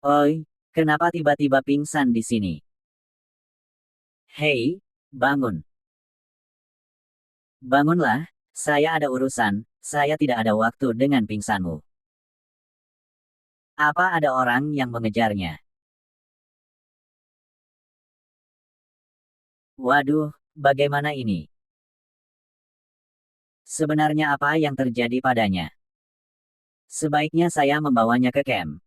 Oi, kenapa tiba-tiba pingsan di sini? Hei, bangun. Bangunlah, saya ada urusan, saya tidak ada waktu dengan pingsanmu. Apa ada orang yang mengejarnya? Waduh, bagaimana ini? Sebenarnya apa yang terjadi padanya? Sebaiknya saya membawanya ke camp.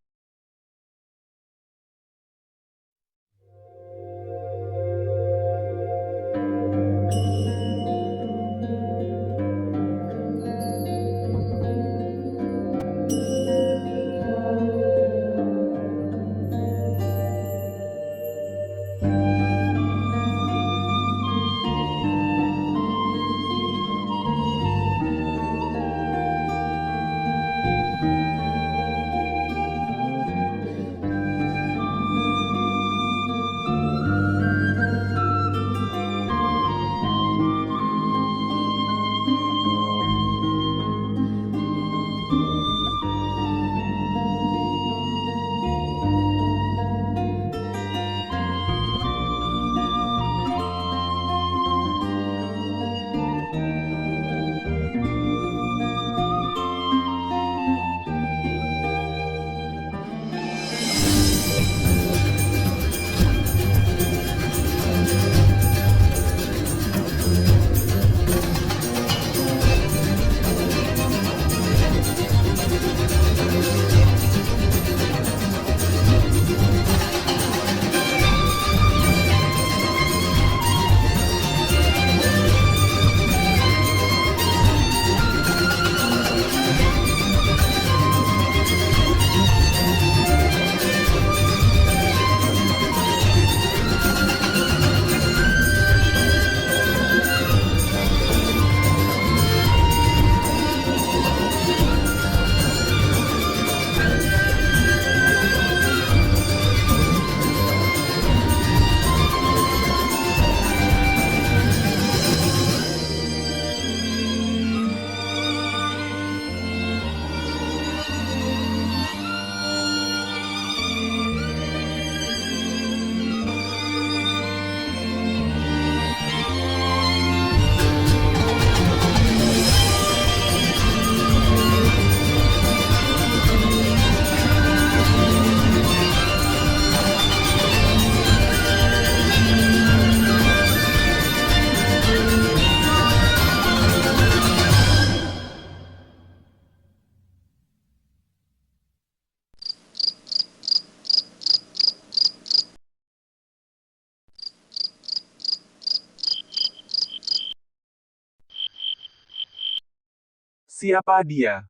Siapa dia?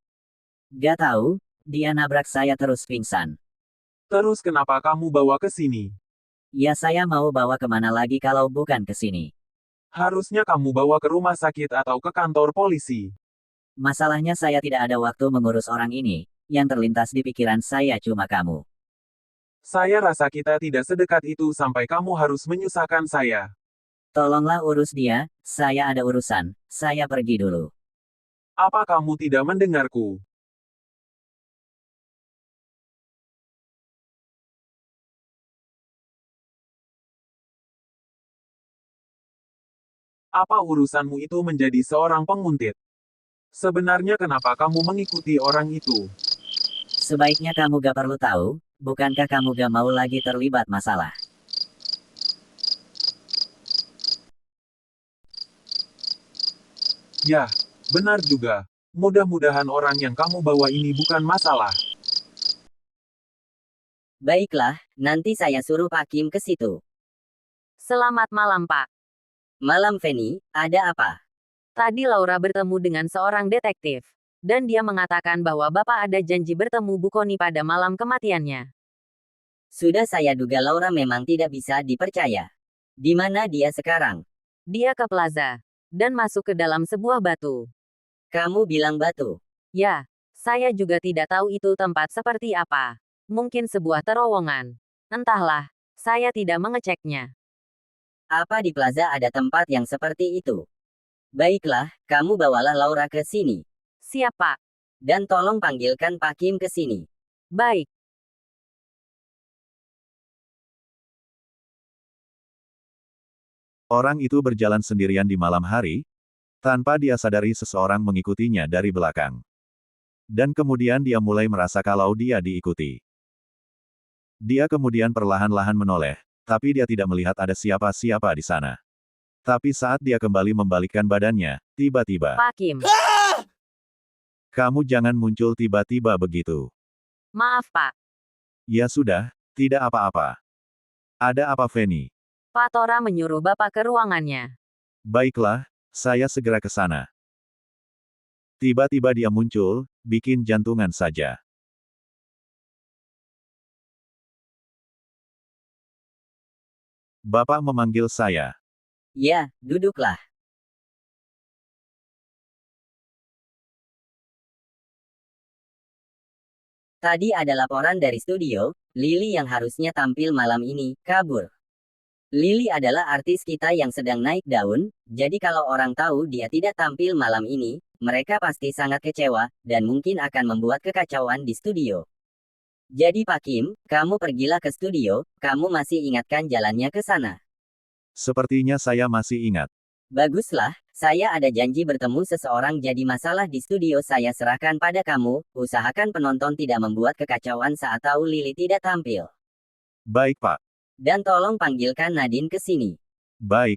Gak tahu, dia nabrak saya terus pingsan. Terus kenapa kamu bawa ke sini? Ya saya mau bawa kemana lagi kalau bukan ke sini. Harusnya kamu bawa ke rumah sakit atau ke kantor polisi. Masalahnya saya tidak ada waktu mengurus orang ini, yang terlintas di pikiran saya cuma kamu. Saya rasa kita tidak sedekat itu sampai kamu harus menyusahkan saya. Tolonglah urus dia, saya ada urusan, saya pergi dulu. Apa kamu tidak mendengarku? Apa urusanmu itu menjadi seorang penguntit? Sebenarnya kenapa kamu mengikuti orang itu? Sebaiknya kamu gak perlu tahu, bukankah kamu gak mau lagi terlibat masalah? Yah, benar juga. Mudah-mudahan orang yang kamu bawa ini bukan masalah. Baiklah, nanti saya suruh Pak Kim ke situ. Selamat malam, Pak. Malam Feni, ada apa? Tadi Laura bertemu dengan seorang detektif. Dan dia mengatakan bahwa Bapak ada janji bertemu Bukoni pada malam kematiannya. Sudah saya duga Laura memang tidak bisa dipercaya. Di mana dia sekarang? Dia ke plaza. Dan masuk ke dalam sebuah batu. Kamu bilang batu. Ya, saya juga tidak tahu itu tempat seperti apa. Mungkin sebuah terowongan. Entahlah, saya tidak mengeceknya. Apa di plaza ada tempat yang seperti itu? Baiklah, kamu bawalah Laura ke sini. Siap, Pak. Dan tolong panggilkan Pak Kim ke sini. Baik. Orang itu berjalan sendirian di malam hari, tanpa dia sadari seseorang mengikutinya dari belakang. Dan kemudian dia mulai merasa kalau dia diikuti. Dia kemudian perlahan-lahan menoleh, tapi dia tidak melihat ada siapa-siapa di sana. Tapi saat dia kembali membalikkan badannya, tiba-tiba, Pak Kim. kamu jangan muncul tiba-tiba begitu. Maaf Pak. Ya sudah, tidak apa-apa. Ada apa Fanny? Pak Tora menyuruh Bapak ke ruangannya. Baiklah, saya segera ke sana. Tiba-tiba dia muncul, bikin jantungan saja. Bapak memanggil saya. Ya, duduklah. Tadi ada laporan dari studio, Lily yang harusnya tampil malam ini, kabur. Lily adalah artis kita yang sedang naik daun, jadi kalau orang tahu dia tidak tampil malam ini, mereka pasti sangat kecewa, dan mungkin akan membuat kekacauan di studio. Jadi Pak Kim, kamu pergilah ke studio, kamu masih ingatkan jalannya ke sana. Sepertinya saya masih ingat. Baguslah, saya ada janji bertemu seseorang jadi masalah di studio saya serahkan pada kamu, usahakan penonton tidak membuat kekacauan saat tahu Lily tidak tampil. Baik Pak. Dan tolong panggilkan Nadine ke sini. Baik.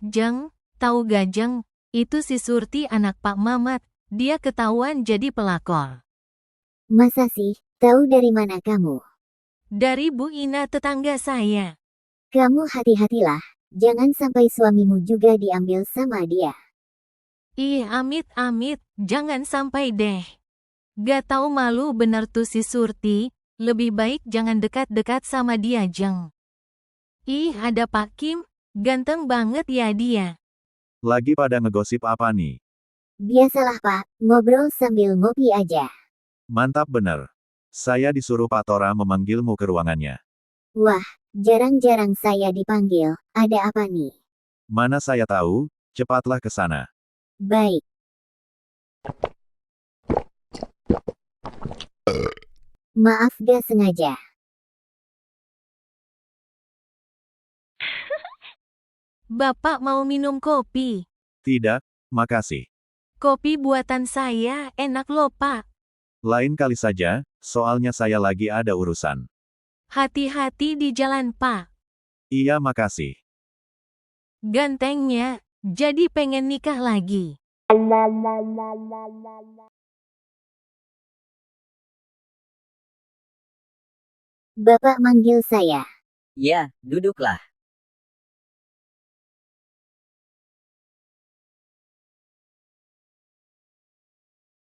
Jeng, tahu gak Jeng? Itu si Surti anak Pak Mamat, dia ketahuan jadi pelakor. Masa sih? Tahu dari mana kamu? Dari Bu Ina tetangga saya. Kamu hati-hatilah, jangan sampai suamimu juga diambil sama dia. Ih amit-amit, jangan sampai deh. Gak tahu malu bener tuh si Surti, lebih baik jangan dekat-dekat sama dia Jeng. Ih ada Pak Kim, ganteng banget ya dia. Lagi pada ngegosip apa nih? Biasalah Pak, ngobrol sambil ngopi aja. Mantap bener. Saya disuruh Pak Tora memanggilmu ke ruangannya. Wah, jarang-jarang saya dipanggil, ada apa nih? Mana saya tahu, cepatlah ke sana. Baik. Maaf gak sengaja. Bapak mau minum kopi? Tidak, makasih. Kopi buatan saya enak loh Pak. Lain kali saja, soalnya saya lagi ada urusan. Hati-hati di jalan Pak. Iya makasih. Gantengnya, jadi pengen nikah lagi. Bapak manggil saya. Ya, duduklah.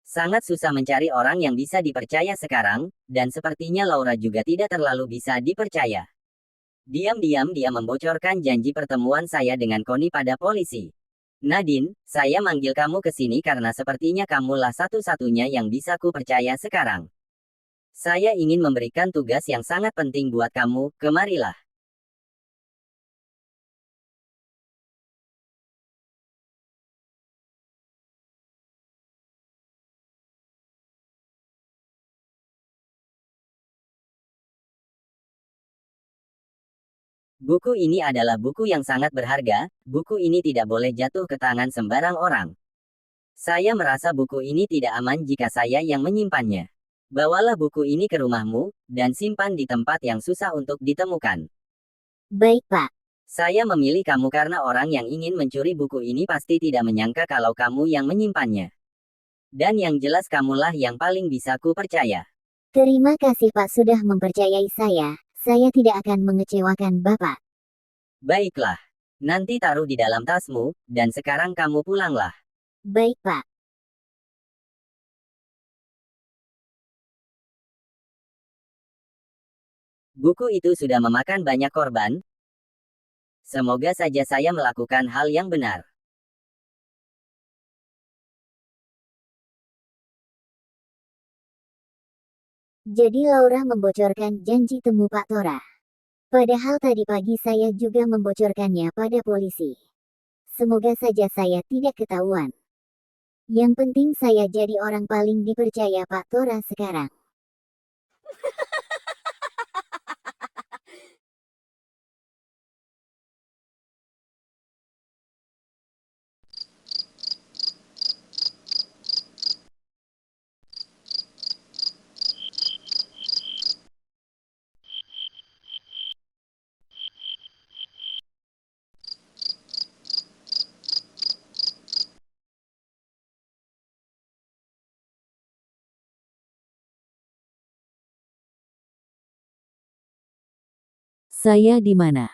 Sangat susah mencari orang yang bisa dipercaya sekarang, dan sepertinya Laura juga tidak terlalu bisa dipercaya. Diam-diam dia membocorkan janji pertemuan saya dengan Connie pada polisi. Nadine, saya manggil kamu ke sini karena sepertinya kamulah satu-satunya yang bisa ku percaya sekarang. Saya ingin memberikan tugas yang sangat penting buat kamu, kemarilah. Buku ini adalah buku yang sangat berharga, buku ini tidak boleh jatuh ke tangan sembarang orang. Saya merasa buku ini tidak aman jika saya yang menyimpannya. Bawalah buku ini ke rumahmu, dan simpan di tempat yang susah untuk ditemukan. Baik Pak. Saya memilih kamu karena orang yang ingin mencuri buku ini pasti tidak menyangka kalau kamu yang menyimpannya. Dan yang jelas kamulah yang paling bisa ku percaya. Terima kasih Pak sudah mempercayai saya tidak akan mengecewakan Bapak. Baiklah. Nanti taruh di dalam tasmu, dan sekarang kamu pulanglah. Baik Pak. Buku itu sudah memakan banyak korban. Semoga saja saya melakukan hal yang benar. Jadi Laura membocorkan janji temu Pak Tora. Padahal tadi pagi saya juga membocorkannya pada polisi. Semoga saja saya tidak ketahuan. Yang penting saya jadi orang paling dipercaya Pak Tora sekarang. Saya di mana?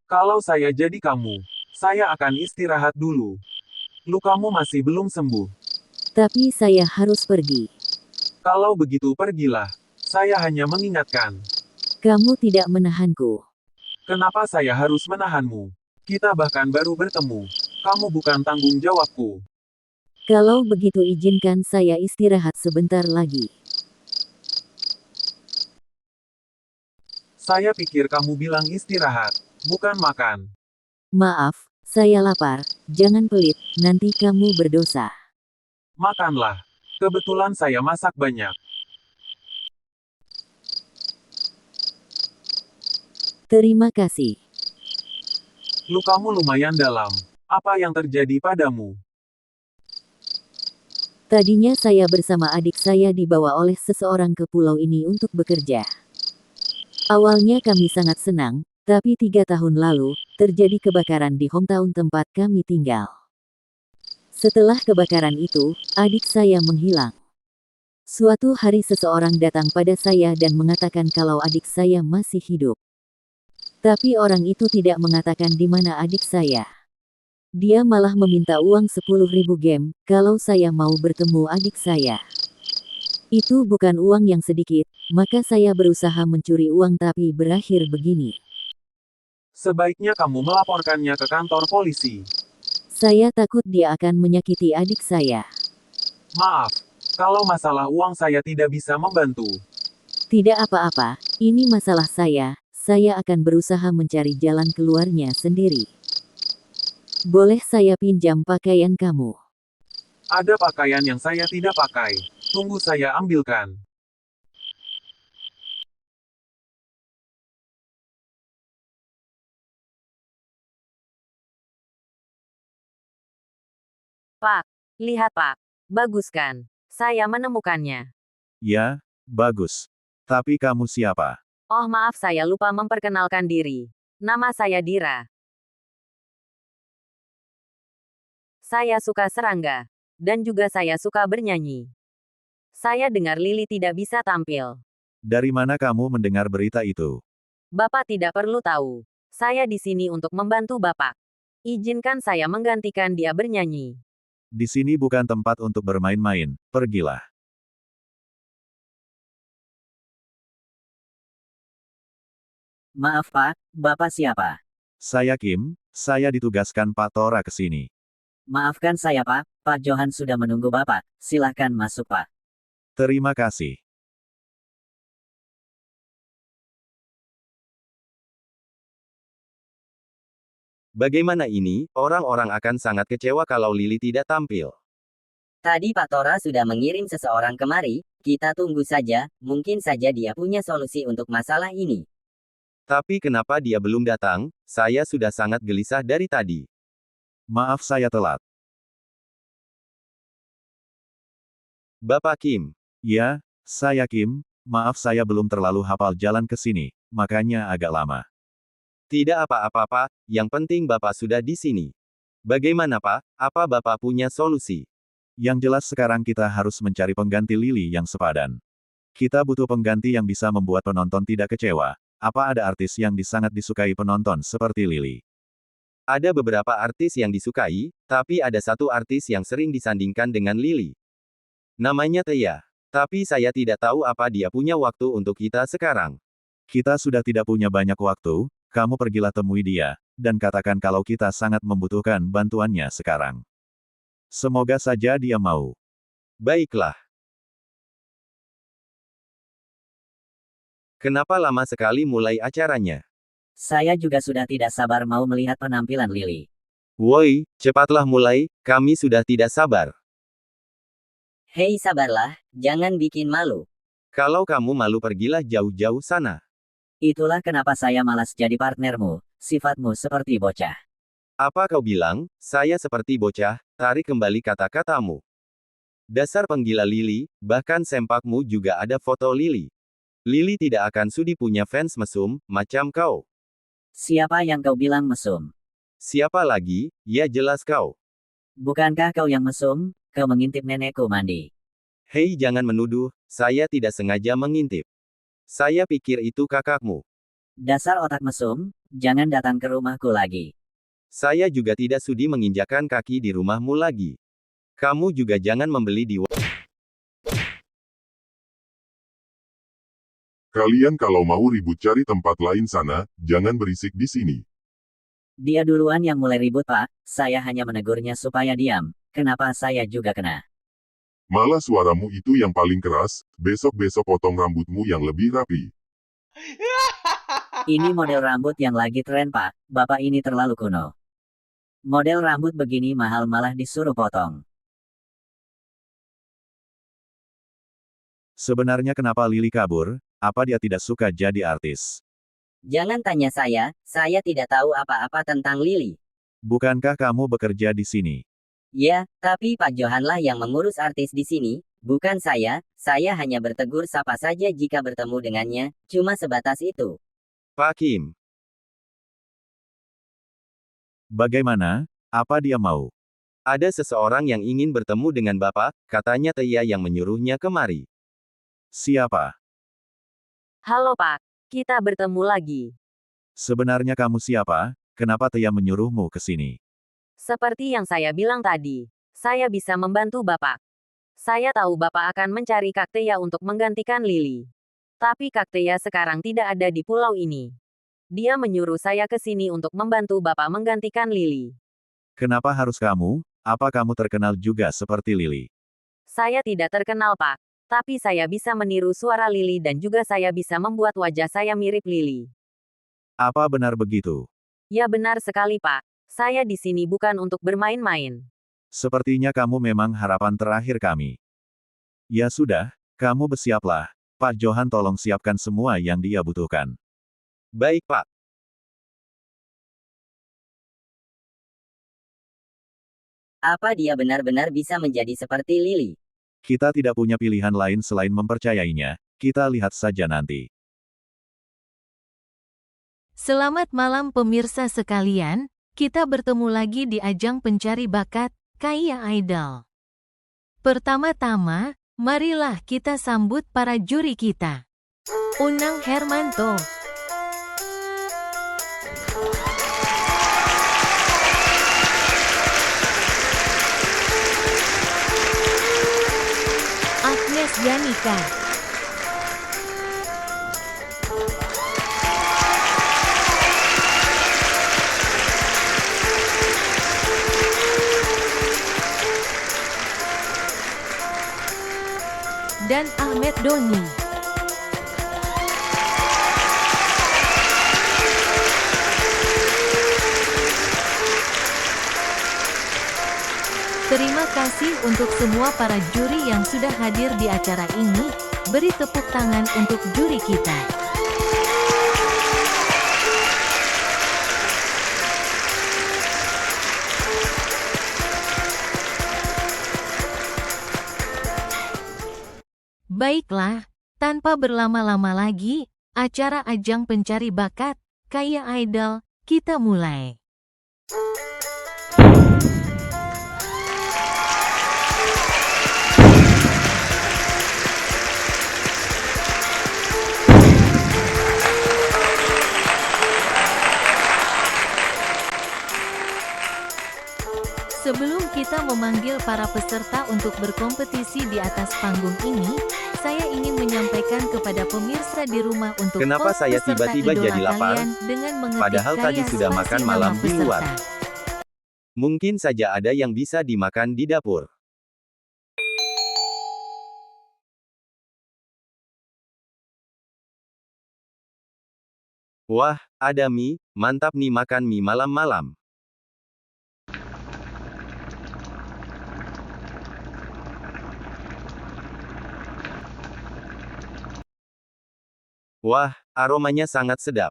Kalau saya jadi kamu, saya akan istirahat dulu. Lukamu masih belum sembuh. Tapi saya harus pergi. Kalau begitu pergilah. Saya hanya mengingatkan. Kamu tidak menahanku. Kenapa saya harus menahanmu? Kita bahkan baru bertemu. Kamu bukan tanggung jawabku. Kalau begitu izinkan saya istirahat sebentar lagi. Saya pikir kamu bilang istirahat, bukan makan. Maaf, saya lapar. Jangan pelit, nanti kamu berdosa. Makanlah. Kebetulan saya masak banyak. Terima kasih. Lukamu lumayan dalam. Apa yang terjadi padamu? Tadinya saya bersama adik saya dibawa oleh seseorang ke pulau ini untuk bekerja. Awalnya kami sangat senang, tapi 3 tahun lalu, terjadi kebakaran di hometown tempat kami tinggal. Setelah kebakaran itu, adik saya menghilang. Suatu hari seseorang datang pada saya dan mengatakan kalau adik saya masih hidup. Tapi orang itu tidak mengatakan di mana adik saya. Dia malah meminta uang 10.000 gem, kalau saya mau bertemu adik saya. Itu bukan uang yang sedikit, maka saya berusaha mencuri uang tapi berakhir begini. Sebaiknya kamu melaporkannya ke kantor polisi. Saya takut dia akan menyakiti adik saya. Maaf, kalau masalah uang saya tidak bisa membantu. Tidak apa-apa, ini masalah saya akan berusaha mencari jalan keluarnya sendiri. Boleh saya pinjam pakaian kamu? Ada pakaian yang saya tidak pakai. Tunggu saya ambilkan. Pak, lihat Pak. Bagus kan? Saya menemukannya. Ya, bagus. Tapi kamu siapa? Oh maaf saya lupa memperkenalkan diri. Nama saya Dira. Saya suka serangga. Dan juga saya suka bernyanyi. Saya dengar Lily tidak bisa tampil. Dari mana kamu mendengar berita itu? Bapak tidak perlu tahu. Saya di sini untuk membantu Bapak. Izinkan saya menggantikan dia bernyanyi. Di sini bukan tempat untuk bermain-main, pergilah. Maaf Pak, Bapak siapa? Saya Kim, saya ditugaskan Pak Tora ke sini. Maafkan saya Pak, Pak Johan sudah menunggu Bapak. Silahkan masuk Pak. Terima kasih. Bagaimana ini, orang-orang akan sangat kecewa kalau Lily tidak tampil. Tadi Pak Tora sudah mengirim seseorang kemari, kita tunggu saja, mungkin saja dia punya solusi untuk masalah ini. Tapi kenapa dia belum datang? Saya sudah sangat gelisah dari tadi. Maaf saya telat. Bapak Kim, Ya, saya Kim, maaf saya belum terlalu hafal jalan ke sini, makanya agak lama. tidak apa-apa Pak, yang penting Bapak sudah di sini. Bagaimana Pak, apa Bapak punya solusi? Yang jelas sekarang kita harus mencari pengganti Lily yang sepadan. Kita butuh pengganti yang bisa membuat penonton tidak kecewa. Apa ada artis yang sangat disukai penonton seperti Lily? Ada beberapa artis yang disukai, tapi ada satu artis yang sering disandingkan dengan Lily. Namanya Thea. Tapi saya tidak tahu apa dia punya waktu untuk kita sekarang. Kita sudah tidak punya banyak waktu, kamu pergilah temui dia, dan katakan kalau kita sangat membutuhkan bantuannya sekarang. Semoga saja dia mau. Baiklah. Kenapa lama sekali mulai acaranya? Saya juga sudah tidak sabar mau melihat penampilan Lily. Woi, cepatlah mulai, kami sudah tidak sabar. Hei sabarlah, jangan bikin malu. Kalau kamu malu pergilah jauh-jauh sana. Itulah kenapa saya malas jadi partnermu, sifatmu seperti bocah. Apa kau bilang, saya seperti bocah, tarik kembali kata-katamu. Dasar penggila Lily, bahkan sempakmu juga ada foto Lily. Lily tidak akan sudi punya fans mesum, macam kau. Siapa yang kau bilang mesum? Siapa lagi? Ya jelas kau. Bukankah kau yang mesum? Kau mengintip nenekku mandi. Hei jangan menuduh, saya tidak sengaja mengintip. Saya pikir itu kakakmu. Dasar otak mesum, jangan datang ke rumahku lagi. Saya juga tidak sudi menginjakan kaki di rumahmu lagi. Kamu juga jangan membeli di Kalian kalau mau ribut cari tempat lain sana, jangan berisik di sini. Dia duluan yang mulai ribut pak, saya hanya menegurnya supaya diam. Kenapa saya juga kena? Malah suaramu itu yang paling keras, besok-besok potong rambutmu yang lebih rapi. Ini model rambut yang lagi tren pak, bapak ini terlalu kuno. Model rambut begini mahal malah disuruh potong. Sebenarnya kenapa Lily kabur? Apa dia tidak suka jadi artis? Jangan tanya saya tidak tahu apa-apa tentang Lily. Bukankah kamu bekerja di sini? Ya, tapi Pak Johanlah yang mengurus artis di sini, bukan saya hanya bertegur sapa saja jika bertemu dengannya, cuma sebatas itu. Pak Kim. Bagaimana? Apa dia mau? Ada seseorang yang ingin bertemu dengan Bapak, katanya Tia yang menyuruhnya kemari. Siapa? Halo Pak, kita bertemu lagi. Sebenarnya kamu siapa? Kenapa Tia menyuruhmu ke sini? Seperti yang saya bilang tadi, saya bisa membantu Bapak. Saya tahu Bapak akan mencari Kak Tia untuk menggantikan Lily. Tapi Kak Tia sekarang tidak ada di pulau ini. Dia menyuruh saya ke sini untuk membantu Bapak menggantikan Lily. Kenapa harus kamu? Apa kamu terkenal juga seperti Lily? Saya tidak terkenal Pak. Tapi saya bisa meniru suara Lily dan juga saya bisa membuat wajah saya mirip Lily. Apa benar begitu? Ya benar sekali Pak. Saya di sini bukan untuk bermain-main. Sepertinya kamu memang harapan terakhir kami. Ya sudah, kamu bersiaplah. Pak Johan tolong siapkan semua yang dia butuhkan. Baik Pak. Apa dia benar-benar bisa menjadi seperti Lily? Kita tidak punya pilihan lain selain mempercayainya. Kita lihat saja nanti. Selamat malam pemirsa sekalian, kita bertemu lagi di ajang pencari bakat, Kaya Idol. Pertama-tama, marilah kita sambut para juri kita. Unang Hermanto. Agnes Yanika. Dan Ahmed Doni. Terima kasih untuk semua para juri yang sudah hadir di acara ini. Beri tepuk tangan untuk juri kita. Baiklah, tanpa berlama-lama lagi, acara ajang pencari bakat, Kaya Idol, kita mulai. Sebelum kita memanggil para peserta untuk berkompetisi di atas panggung ini, saya ingin menyampaikan kepada pemirsa di rumah untuk Kenapa vote saya peserta tiba-tiba idola jadi lapar? kalian dengan mengetik Padahal tadi kaya sudah spasi makan nama malam di luar. peserta. Mungkin saja ada yang bisa dimakan di dapur. Wah, ada mie, mantap nih makan mie malam-malam. Wah, aromanya sangat sedap.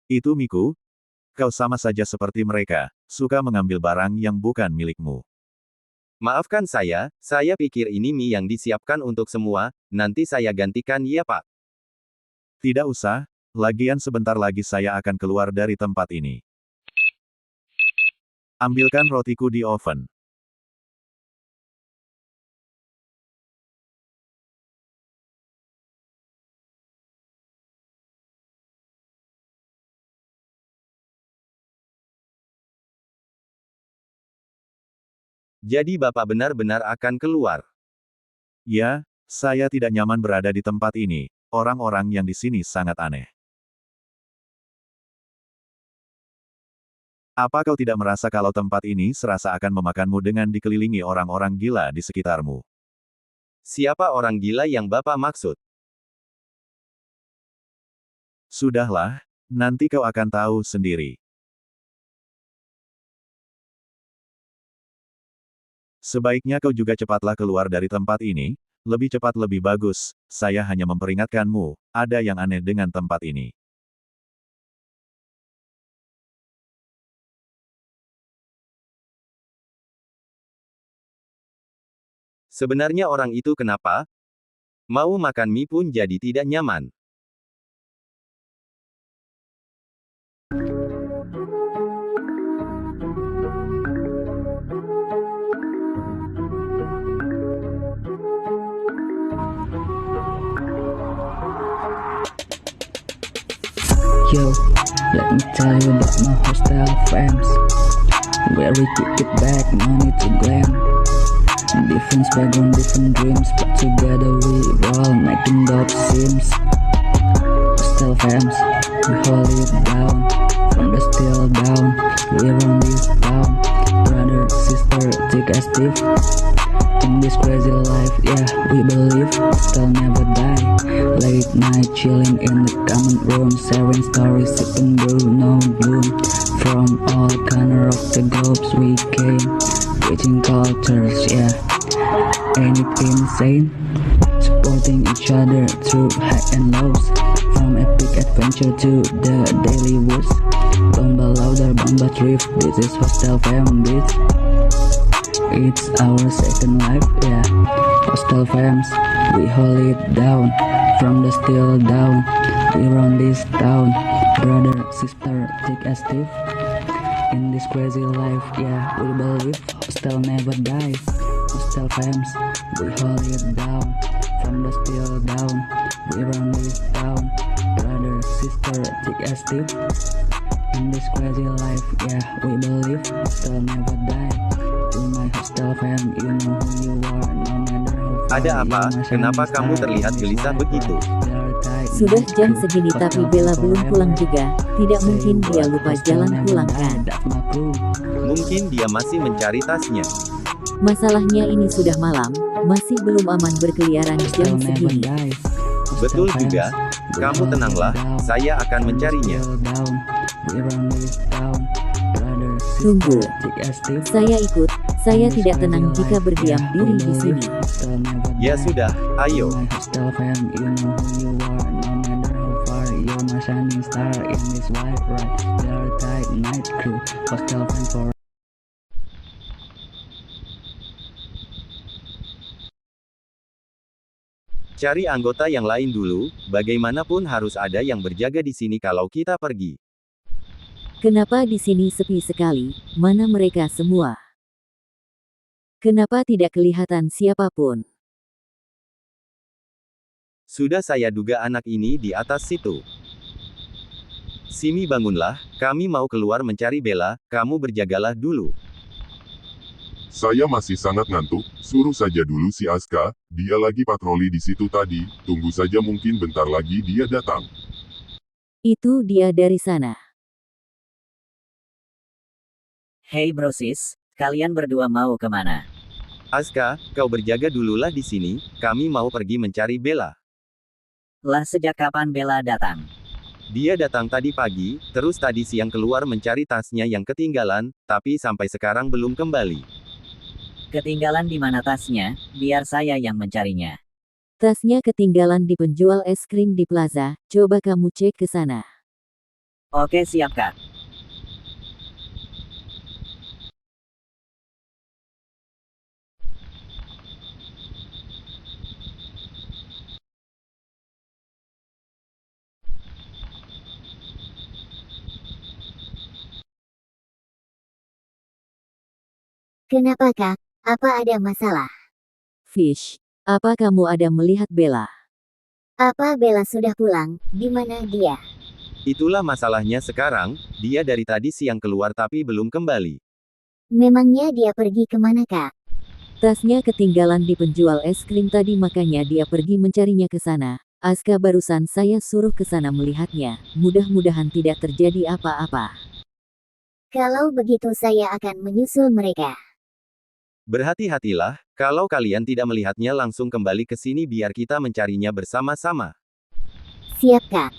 Itu Miku? Kau sama saja seperti mereka, suka mengambil barang yang bukan milikmu. Maafkan saya pikir ini mie yang disiapkan untuk semua, nanti saya gantikan ya Pak. Tidak usah, lagian sebentar lagi saya akan keluar dari tempat ini. Ambilkan rotiku di oven. Jadi Bapak benar-benar akan keluar. Ya, saya tidak nyaman berada di tempat ini, orang-orang yang di sini sangat aneh. Apa kau tidak merasa kalau tempat ini serasa akan memakanmu dengan dikelilingi orang-orang gila di sekitarmu? Siapa orang gila yang Bapak maksud? Sudahlah, nanti kau akan tahu sendiri. Sebaiknya kau juga cepatlah keluar dari tempat ini, lebih cepat lebih bagus, saya hanya memperingatkanmu, ada yang aneh dengan tempat ini. Sebenarnya orang itu kenapa? Mau makan mie pun jadi tidak nyaman. Yo, let me tell you about my hostel fams. Very kick it back, no need to glam. Different background, different dreams, but together we all making dope scenes. Hostel fams, we hold it down, from the still down, we run this town. Brother, sister, take a step. In this crazy life, yeah, we believe still never die. Late night chilling in the common room, sharing stories, sipping brew, no gloom. From all corner of the globes we came, reaching cultures, yeah. Ain't it insane? Supporting each other through high and lows, from epic adventure to the daily woods. Bomba louder, bomba thrift, this is hostel fam beats. It's our second life, yeah. Hostel fams, we hold it down, from the still down, we run this town. Brother, sister, take a step. In this crazy life, yeah, we believe hostel never die. Hostel fams, we hold it down, from the still down, we run this town. Brother, sister, take a step. In this crazy life, yeah, we believe hostel never die. To my hostel fam, you know who you are, no matter how far. Ada apa? Kenapa kamu terlihat gelisah begitu? Sudah jam segini tapi Bella belum pulang juga, tidak mungkin dia lupa jalan pulang kan? Mungkin dia masih mencari tasnya. Masalahnya ini sudah malam, masih belum aman berkeliaran jam segini. Betul juga. Kamu tenanglah, saya akan mencarinya. Tunggu, saya ikut. Saya tidak tenang jika berdiam diri di sini. Ya sudah, ayo. Shining star in this white ride, their tight night crew, hostel fan for Cari anggota yang lain dulu, bagaimanapun harus ada yang berjaga di sini kalau kita pergi. Kenapa di sini sepi sekali? Mana mereka semua? Kenapa tidak kelihatan siapapun? Sudah saya duga anak ini di atas situ. Simi bangunlah, kami mau keluar mencari Bella, kamu berjagalah dulu. Saya masih sangat ngantuk, suruh saja dulu si Aska, dia lagi patroli di situ tadi, tunggu saja mungkin bentar lagi dia datang. Itu dia dari sana. Hei brosis, kalian berdua mau kemana? Aska, kau berjaga dululah di sini, kami mau pergi mencari Bella. Lah sejak kapan Bella datang? Dia datang tadi pagi, terus tadi siang keluar mencari tasnya yang ketinggalan, tapi sampai sekarang belum kembali. Ketinggalan di mana tasnya? Biar saya yang mencarinya. Tasnya ketinggalan di penjual es krim di plaza, coba kamu cek ke sana. Oke siap Kak. Kenapa Kak? Apa ada masalah? Fish, apa kamu ada melihat Bella? Apa Bella sudah pulang? Di mana dia? Itulah masalahnya sekarang, dia dari tadi siang keluar tapi belum kembali. Memangnya dia pergi kemana Kak? Tasnya ketinggalan di penjual es krim tadi makanya dia pergi mencarinya ke sana. Aska barusan saya suruh ke sana melihatnya. Mudah-mudahan tidak terjadi apa-apa. Kalau begitu saya akan menyusul mereka. Berhati-hatilah, kalau kalian tidak melihatnya langsung kembali ke sini biar kita mencarinya bersama-sama. Siap Kak.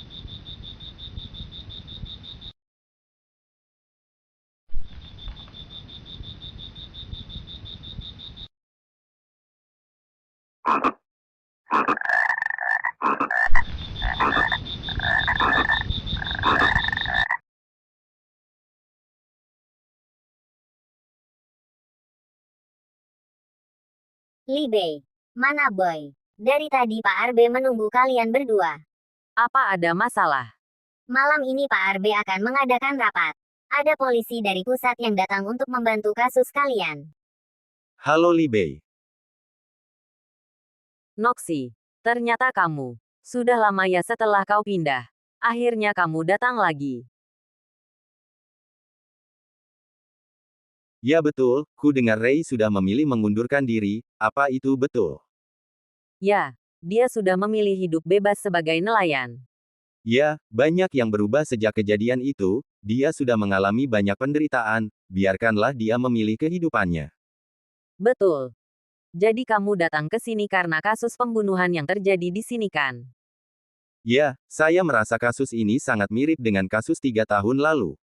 Libe, mana Boy? Dari tadi Pak Arbe menunggu kalian berdua. Apa ada masalah? Malam ini Pak Arbe akan mengadakan rapat. Ada polisi dari pusat yang datang untuk membantu kasus kalian. Halo Libei. Noxy, ternyata kamu. Sudah lama ya setelah kau pindah. Akhirnya kamu datang lagi. Ya betul, ku dengar Ray sudah memilih mengundurkan diri, apa itu betul? Ya, dia sudah memilih hidup bebas sebagai nelayan. Ya, banyak yang berubah sejak kejadian itu, dia sudah mengalami banyak penderitaan, biarkanlah dia memilih kehidupannya. Betul. Jadi kamu datang ke sini karena kasus pembunuhan yang terjadi di sini kan? Ya, saya merasa kasus ini sangat mirip dengan kasus 3 tahun lalu.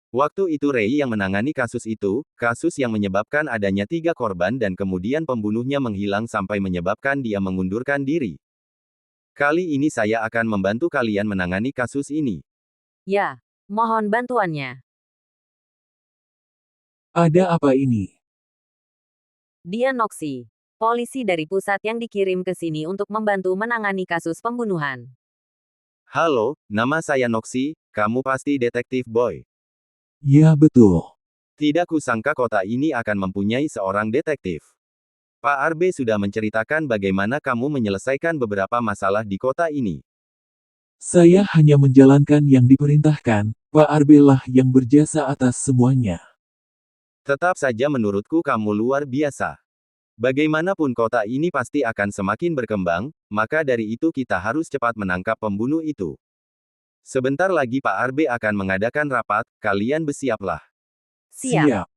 Waktu itu Ray yang menangani kasus itu, kasus yang menyebabkan adanya 3 korban dan kemudian pembunuhnya menghilang sampai menyebabkan dia mengundurkan diri. Kali ini saya akan membantu kalian menangani kasus ini. Ya, mohon bantuannya. Ada apa ini? Dia Noxy, polisi dari pusat yang dikirim ke sini untuk membantu menangani kasus pembunuhan. Halo, nama saya Noxy, kamu pasti detektif Boy. Ya betul. Tidak kusangka kota ini akan mempunyai seorang detektif. Pak Arbe sudah menceritakan bagaimana kamu menyelesaikan beberapa masalah di kota ini. Saya hanya menjalankan yang diperintahkan, Pak Arbe lah yang berjasa atas semuanya. Tetap saja menurutku kamu luar biasa. Bagaimanapun kota ini pasti akan semakin berkembang, maka dari itu kita harus cepat menangkap pembunuh itu. Sebentar lagi Pak Arbe akan mengadakan rapat, kalian bersiaplah. Siap.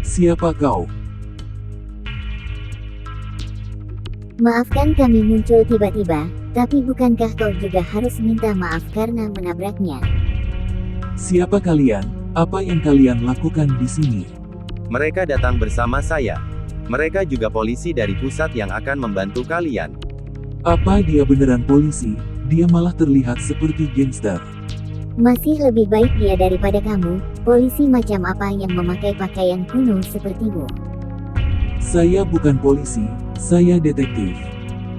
Siapa kau? Maafkan kami muncul tiba-tiba, tapi bukankah kau juga harus minta maaf karena menabraknya? Siapa kalian? Apa yang kalian lakukan di sini? Mereka datang bersama saya. Mereka juga polisi dari pusat yang akan membantu kalian. Apa dia beneran polisi? Dia malah terlihat seperti gangster. Masih lebih baik dia daripada kamu, polisi macam apa yang memakai pakaian kuno sepertimu. Saya bukan polisi, saya detektif.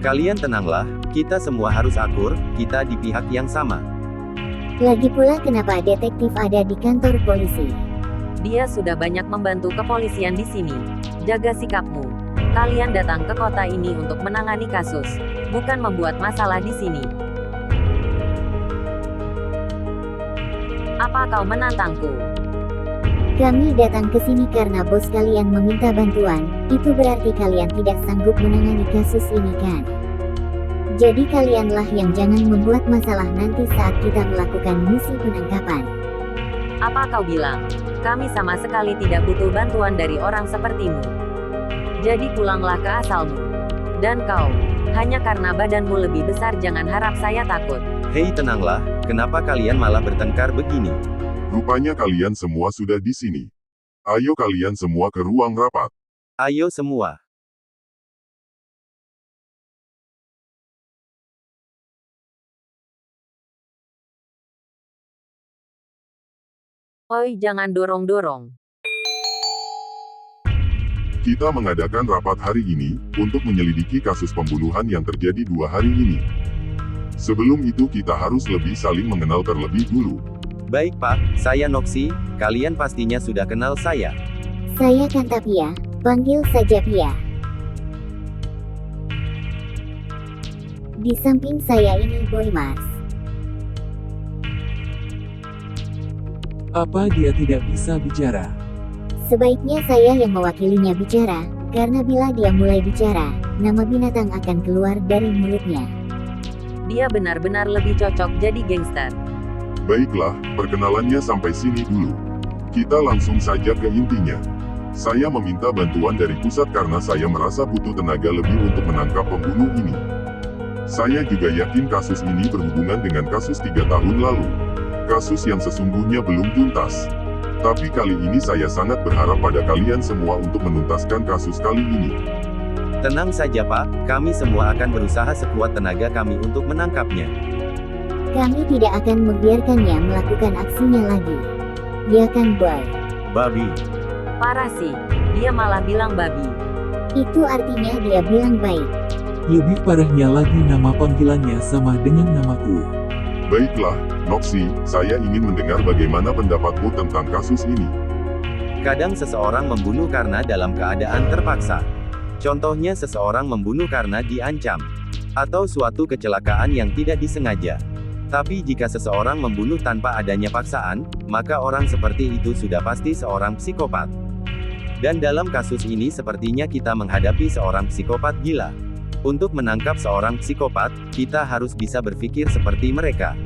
Kalian tenanglah, kita semua harus akur, kita di pihak yang sama. Lagi pula kenapa detektif ada di kantor polisi? Dia sudah banyak membantu kepolisian di sini. Jaga sikapmu. Kalian datang ke kota ini untuk menangani kasus, bukan membuat masalah di sini. Apa kau menantangku? Kami datang ke sini karena bos kalian meminta bantuan, itu berarti kalian tidak sanggup menangani kasus ini kan? Jadi kalianlah yang jangan membuat masalah nanti saat kita melakukan misi penangkapan. Apa kau bilang? Kami sama sekali tidak butuh bantuan dari orang sepertimu. Jadi pulanglah ke asalmu. Dan kau, hanya karena badanmu lebih besar jangan harap saya takut. Hei tenanglah, kenapa kalian malah bertengkar begini? Rupanya kalian semua sudah di sini. Ayo kalian semua ke ruang rapat. Ayo semua. Oi, jangan dorong-dorong. Kita mengadakan rapat hari ini, untuk menyelidiki kasus pembunuhan yang terjadi 2 hari ini. Sebelum itu kita harus lebih saling mengenal terlebih dulu. Baik Pak, saya Noxy, kalian pastinya sudah kenal saya. Saya Kanta Pia, panggil saja Pia. Di samping saya ini Boy Mars. Apa dia tidak bisa bicara? Sebaiknya saya yang mewakilinya bicara, karena bila dia mulai bicara, nama binatang akan keluar dari mulutnya. Dia benar-benar lebih cocok jadi gangster. Baiklah, perkenalannya sampai sini dulu. Kita langsung saja ke intinya. Saya meminta bantuan dari pusat karena saya merasa butuh tenaga lebih untuk menangkap pembunuh ini. Saya juga yakin kasus ini berhubungan dengan kasus 3 tahun lalu. Kasus yang sesungguhnya belum tuntas. Tapi kali ini saya sangat berharap pada kalian semua untuk menuntaskan kasus kali ini. Tenang saja Pak, kami semua akan berusaha sekuat tenaga kami untuk menangkapnya. Kami tidak akan membiarkannya melakukan aksinya lagi. Ya kan Boy? Babi. Parah sih, dia malah bilang babi. Itu artinya dia bilang baik. Lebih parahnya lagi nama panggilannya sama dengan namaku. Baiklah, Noxy, saya ingin mendengar bagaimana pendapatmu tentang kasus ini. Kadang seseorang membunuh karena dalam keadaan terpaksa. Contohnya seseorang membunuh karena diancam. Atau suatu kecelakaan yang tidak disengaja. Tapi jika seseorang membunuh tanpa adanya paksaan, maka orang seperti itu sudah pasti seorang psikopat. Dan dalam kasus ini sepertinya kita menghadapi seorang psikopat gila. Untuk menangkap seorang psikopat, kita harus bisa berpikir seperti mereka.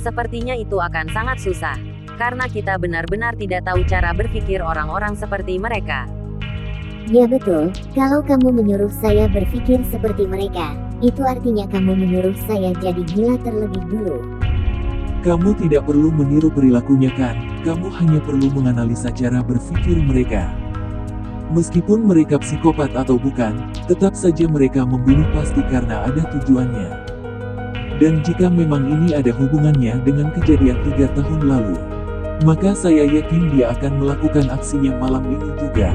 Sepertinya itu akan sangat susah. Karena kita benar-benar tidak tahu cara berpikir orang-orang seperti mereka. Ya betul, kalau kamu menyuruh saya berpikir seperti mereka, itu artinya kamu menyuruh saya jadi gila terlebih dulu. Kamu tidak perlu meniru perilakunya kan, kamu hanya perlu menganalisa cara berpikir mereka. Meskipun mereka psikopat atau bukan, tetap saja mereka membunuh pasti karena ada tujuannya. Dan jika memang ini ada hubungannya dengan kejadian 3 tahun lalu, maka saya yakin dia akan melakukan aksinya malam ini juga.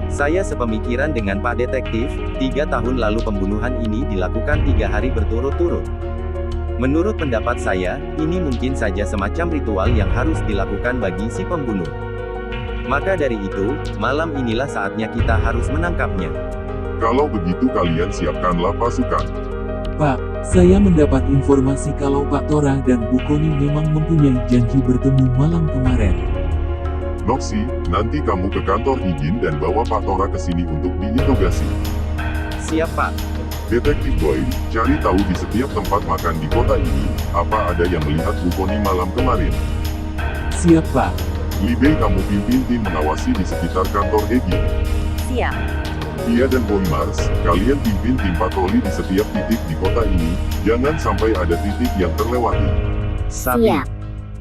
Saya sepemikiran dengan Pak Detektif, 3 tahun lalu pembunuhan ini dilakukan 3 hari berturut-turut. Menurut pendapat saya, ini mungkin saja semacam ritual yang harus dilakukan bagi si pembunuh. Maka dari itu, malam inilah saatnya kita harus menangkapnya. Kalau begitu kalian siapkanlah pasukan. Pak, saya mendapat informasi kalau Pak Tora dan Bu Koni memang mempunyai janji bertemu malam kemarin. Noxy, nanti kamu ke kantor izin dan bawa Pak Tora ke sini untuk diinterogasi. Siap Pak. Detektif Boy, cari tahu di setiap tempat makan di kota ini, apa ada yang melihat Bu Koni malam kemarin. Siap Pak. Libei kamu pimpin tim mengawasi di sekitar kantor Egi. Siap. Dia dan Boy Mars, kalian pimpin tim patroli di setiap titik di kota ini, jangan sampai ada titik yang terlewati. Sapi. Siap.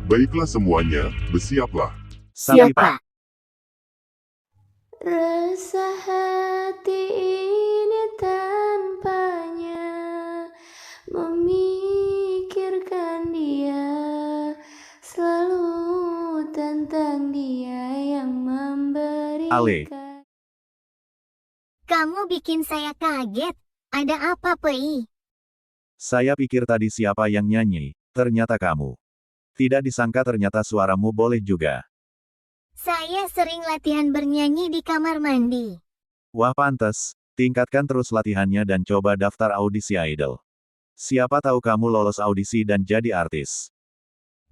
Baiklah semuanya, bersiaplah. Sapi Siap Pak. Pak. Rasa hati ini tanpanya memikirkan dia tentang dia yang memberikan. Kamu bikin saya kaget. Ada apa, Pei? Saya pikir tadi siapa yang nyanyi, ternyata kamu. Tidak disangka ternyata suaramu boleh juga. Saya sering latihan bernyanyi di kamar mandi. Wah pantes, tingkatkan terus latihannya dan coba daftar audisi idol. Siapa tahu kamu lolos audisi dan jadi artis.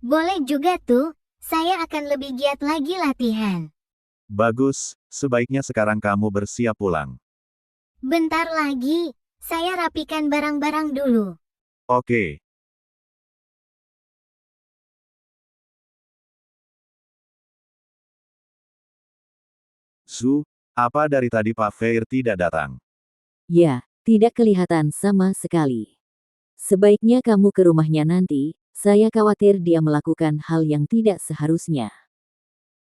Boleh juga tuh, saya akan lebih giat lagi latihan. Bagus, sebaiknya sekarang kamu bersiap pulang. Bentar lagi, saya rapikan barang-barang dulu. Oke. Su, apa dari tadi Pak Fair tidak datang? Ya, tidak kelihatan sama sekali. Sebaiknya kamu ke rumahnya nanti, saya khawatir dia melakukan hal yang tidak seharusnya.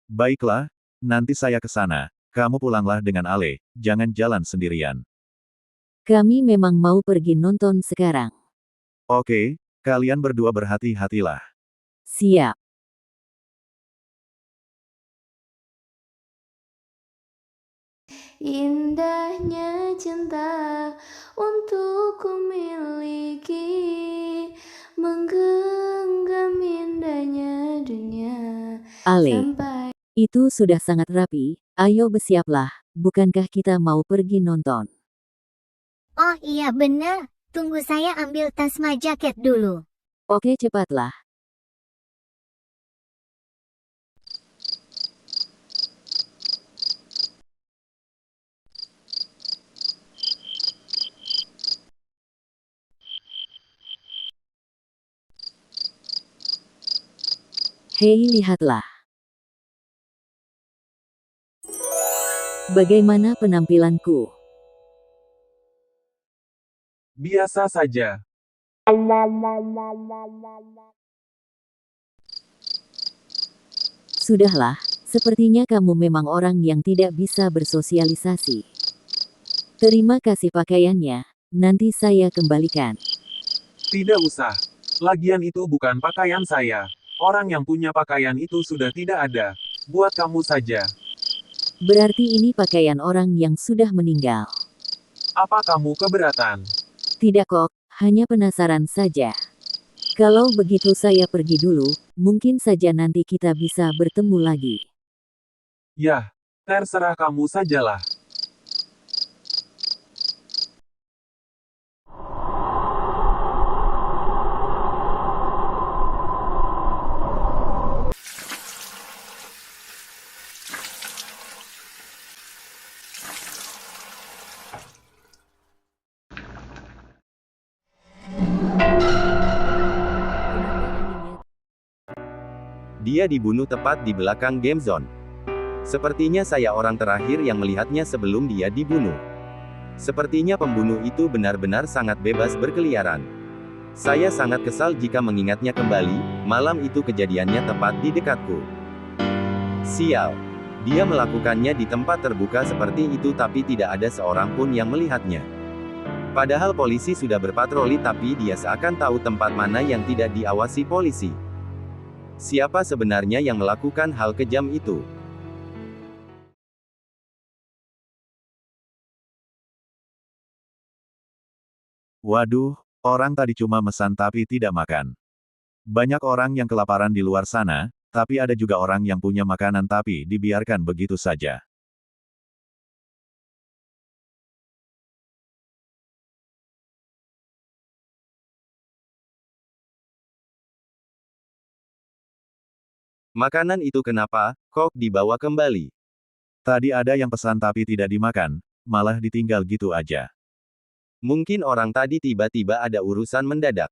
Baiklah, nanti saya ke sana. Kamu pulanglah dengan Ale, jangan jalan sendirian. Kami memang mau pergi nonton sekarang. Oke, kalian berdua berhati-hatilah. Siap. Indahnya cinta untuk ku miliki, menggenggam indahnya dunia. Ale, Sampai itu sudah sangat rapi, ayo bersiaplah, bukankah kita mau pergi nonton? Oh iya benar, tunggu saya ambil tas sama jaket dulu. Oke cepatlah. Hei lihatlah. Bagaimana penampilanku? Biasa saja. Sudahlah, sepertinya kamu memang orang yang tidak bisa bersosialisasi. Terima kasih pakaiannya, nanti saya kembalikan. Tidak usah. Lagian itu bukan pakaian saya. Orang yang punya pakaian itu sudah tidak ada. Buat kamu saja. Berarti ini pakaian orang yang sudah meninggal. Apa kamu keberatan? Tidak kok, hanya penasaran saja. Kalau begitu saya pergi dulu, mungkin saja nanti kita bisa bertemu lagi. Yah, terserah kamu sajalah. Dia dibunuh tepat di belakang game zone. Sepertinya saya orang terakhir yang melihatnya sebelum dia dibunuh. Sepertinya pembunuh itu benar-benar sangat bebas berkeliaran. Saya sangat kesal jika mengingatnya kembali, malam itu kejadiannya tepat di dekatku. Sial. Dia melakukannya di tempat terbuka seperti itu tapi tidak ada seorang pun yang melihatnya. Padahal polisi sudah berpatroli tapi dia seakan tahu tempat mana yang tidak diawasi polisi. Siapa sebenarnya yang melakukan hal kejam itu? Waduh, orang tadi cuma mesan tapi tidak makan. Banyak orang yang kelaparan di luar sana, tapi ada juga orang yang punya makanan tapi dibiarkan begitu saja. Makanan itu kenapa, kok dibawa kembali? Tadi ada yang pesan tapi tidak dimakan, malah ditinggal gitu aja. Mungkin orang tadi tiba-tiba ada urusan mendadak.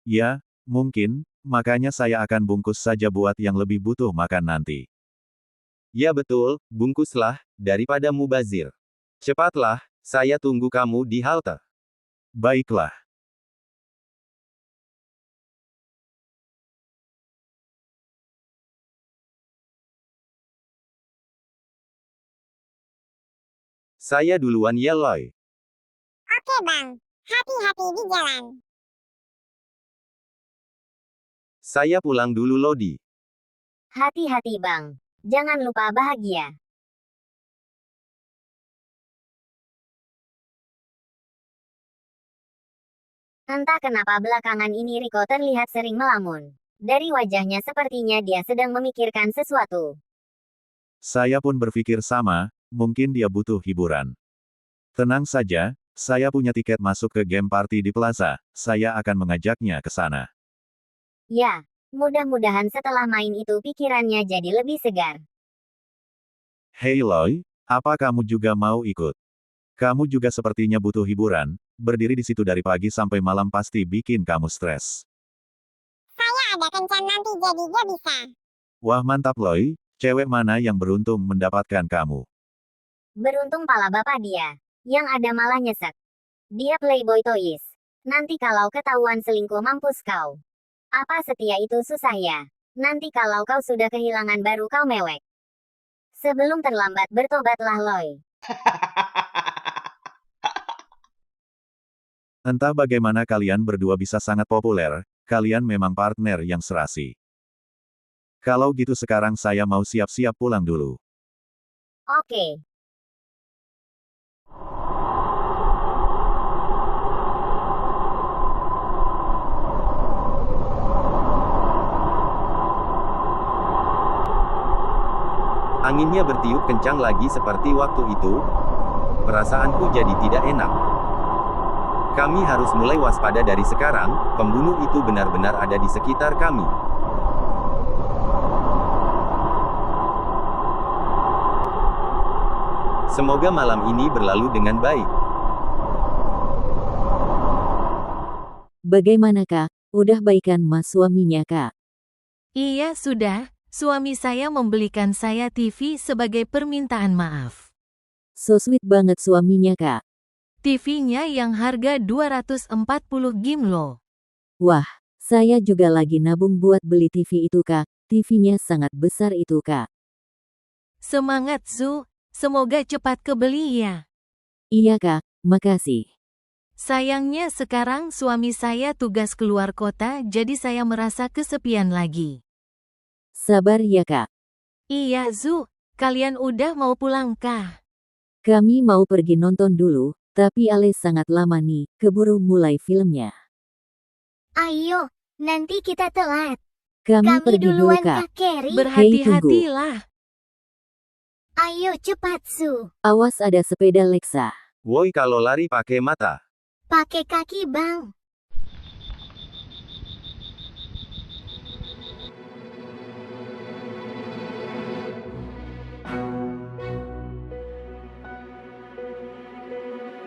Ya, mungkin, makanya saya akan bungkus saja buat yang lebih butuh makan nanti. Ya betul, bungkuslah, daripada mubazir. Cepatlah, saya tunggu kamu di halte. Baiklah. Saya duluan ya Loy. Oke bang, hati-hati di jalan. Saya pulang dulu Lodi. Hati-hati Bang. Jangan lupa bahagia. Entah kenapa belakangan ini Riko terlihat sering melamun. Dari wajahnya sepertinya dia sedang memikirkan sesuatu. Saya pun berpikir sama, mungkin dia butuh hiburan. Tenang saja, saya punya tiket masuk ke game party di plaza, saya akan mengajaknya ke sana. Ya, mudah-mudahan setelah main itu pikirannya jadi lebih segar. Hey Loy, apa kamu juga mau ikut? Kamu juga sepertinya butuh hiburan, berdiri di situ dari pagi sampai malam pasti bikin kamu stres. Saya ada kencan nanti jadi gak bisa. Wah mantap Loy, cewek mana yang beruntung mendapatkan kamu? Beruntung pala bapak dia. Yang ada malah nyesek. Dia playboy toys. Nanti kalau ketahuan selingkuh mampus kau. Apa setia itu susah ya? Nanti kalau kau sudah kehilangan baru kau mewek. Sebelum terlambat bertobatlah Loy. Entah bagaimana kalian berdua bisa sangat populer, kalian memang partner yang serasi. Kalau gitu sekarang saya mau siap-siap pulang dulu. Oke. Anginnya bertiup kencang lagi seperti waktu itu. Perasaanku jadi tidak enak. Kami harus mulai waspada dari sekarang, pembunuh itu benar-benar ada di sekitar kami. Semoga malam ini berlalu dengan baik. Bagaimana Kak? Udah baikan mas suaminya Kak? Iya sudah, suami saya membelikan saya TV sebagai permintaan maaf. So sweet banget suaminya Kak. TV-nya yang harga 240 Gim loh. Wah, saya juga lagi nabung buat beli TV itu Kak. TV-nya sangat besar itu Kak. Semangat Zu, semoga cepat kebeli ya. Iya Kak, makasih. Sayangnya sekarang suami saya tugas keluar kota jadi saya merasa kesepian lagi. Sabar ya Kak. Iya Zu, kalian udah mau pulang kah? Kami mau pergi nonton dulu, tapi Ale sangat lama nih, keburu mulai filmnya. Ayo, nanti kita telat. Kami pergi dulu duluan Kak. Kak Kerry. Berhati-hatilah. Ayo cepat Su. Awas ada sepeda Lexa. Woi kalau lari pakai mata. Pakai kaki Bang.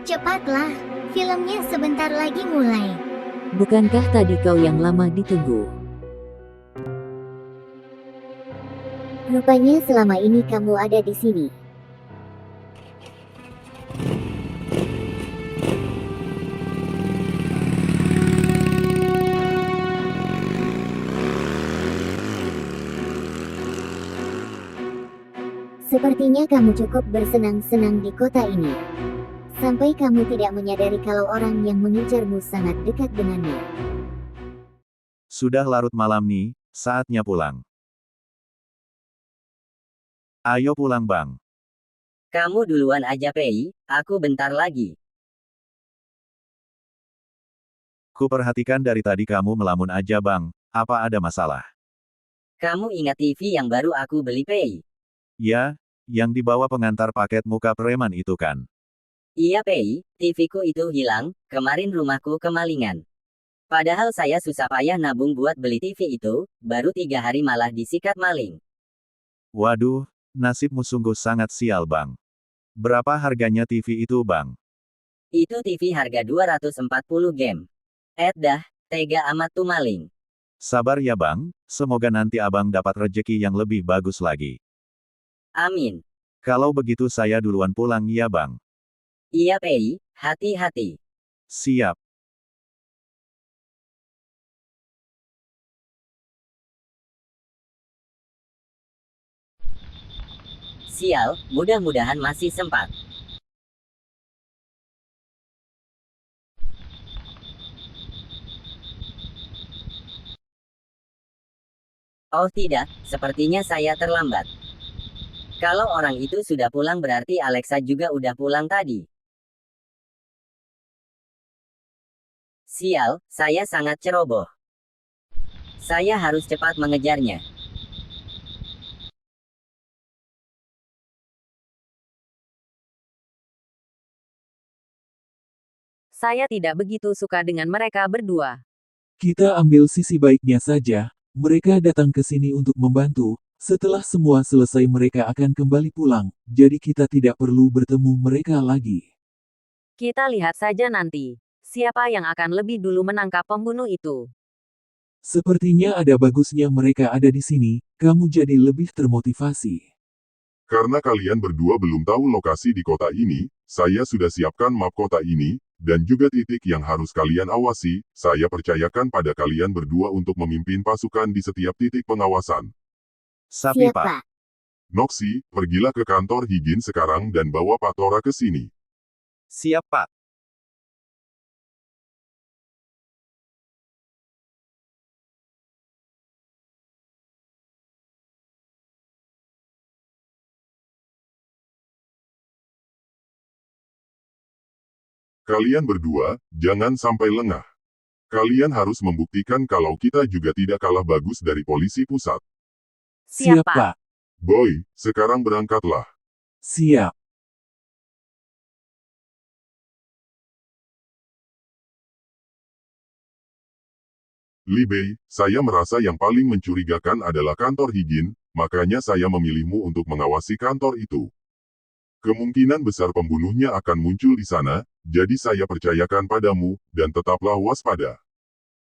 Cepatlah, filmnya sebentar lagi mulai. Bukankah tadi kau yang lama ditunggu? Rupanya selama ini kamu ada di sini. Sepertinya kamu cukup bersenang-senang di kota ini. Sampai kamu tidak menyadari kalau orang yang mengincarmu sangat dekat denganmu. Sudah larut malam nih, saatnya pulang. Ayo pulang Bang. Kamu duluan aja Pei, aku bentar lagi. Kuperhatikan dari tadi kamu melamun aja Bang, apa ada masalah? Kamu ingat TV yang baru aku beli Pei? Ya, yang dibawa pengantar paket muka preman itu kan? Iya Pei, TV-ku itu hilang, kemarin rumahku kemalingan. Padahal saya susah payah nabung buat beli TV itu, baru 3 hari malah disikat maling. Waduh, nasibmu sungguh sangat sial Bang. Berapa harganya TV itu Bang? Itu TV harga 240 game. Dah, tega amat tuh maling. Sabar ya Bang, semoga nanti Abang dapat rejeki yang lebih bagus lagi. Amin. Kalau begitu saya duluan pulang ya Bang. Iya Pei, hati-hati. Siap. Sial, mudah-mudahan masih sempat. Oh tidak, sepertinya saya terlambat. Kalau orang itu sudah pulang berarti Alexa juga udah pulang tadi. Sial, saya sangat ceroboh. Saya harus cepat mengejarnya. Saya tidak begitu suka dengan mereka berdua. Kita ambil sisi baiknya saja, mereka datang ke sini untuk membantu, setelah semua selesai mereka akan kembali pulang, jadi kita tidak perlu bertemu mereka lagi. Kita lihat saja nanti. Siapa yang akan lebih dulu menangkap pembunuh itu? Sepertinya ada bagusnya mereka ada di sini, kamu jadi lebih termotivasi. Karena kalian berdua belum tahu lokasi di kota ini, saya sudah siapkan map kota ini, dan juga titik yang harus kalian awasi. Saya percayakan pada kalian berdua untuk memimpin pasukan di setiap titik pengawasan. Sapi Siap, Pak. Pak. Noxy, pergilah ke kantor Higgins sekarang dan bawa Pak Tora ke sini. Siap, Pak. Kalian berdua, jangan sampai lengah. Kalian harus membuktikan kalau kita juga tidak kalah bagus dari polisi pusat. Siap, Pak. Boy, sekarang berangkatlah. Siap. Libey, saya merasa yang paling mencurigakan adalah kantor Higgins, makanya saya memilihmu untuk mengawasi kantor itu. Kemungkinan besar pembunuhnya akan muncul di sana, jadi saya percayakan padamu, dan tetaplah waspada.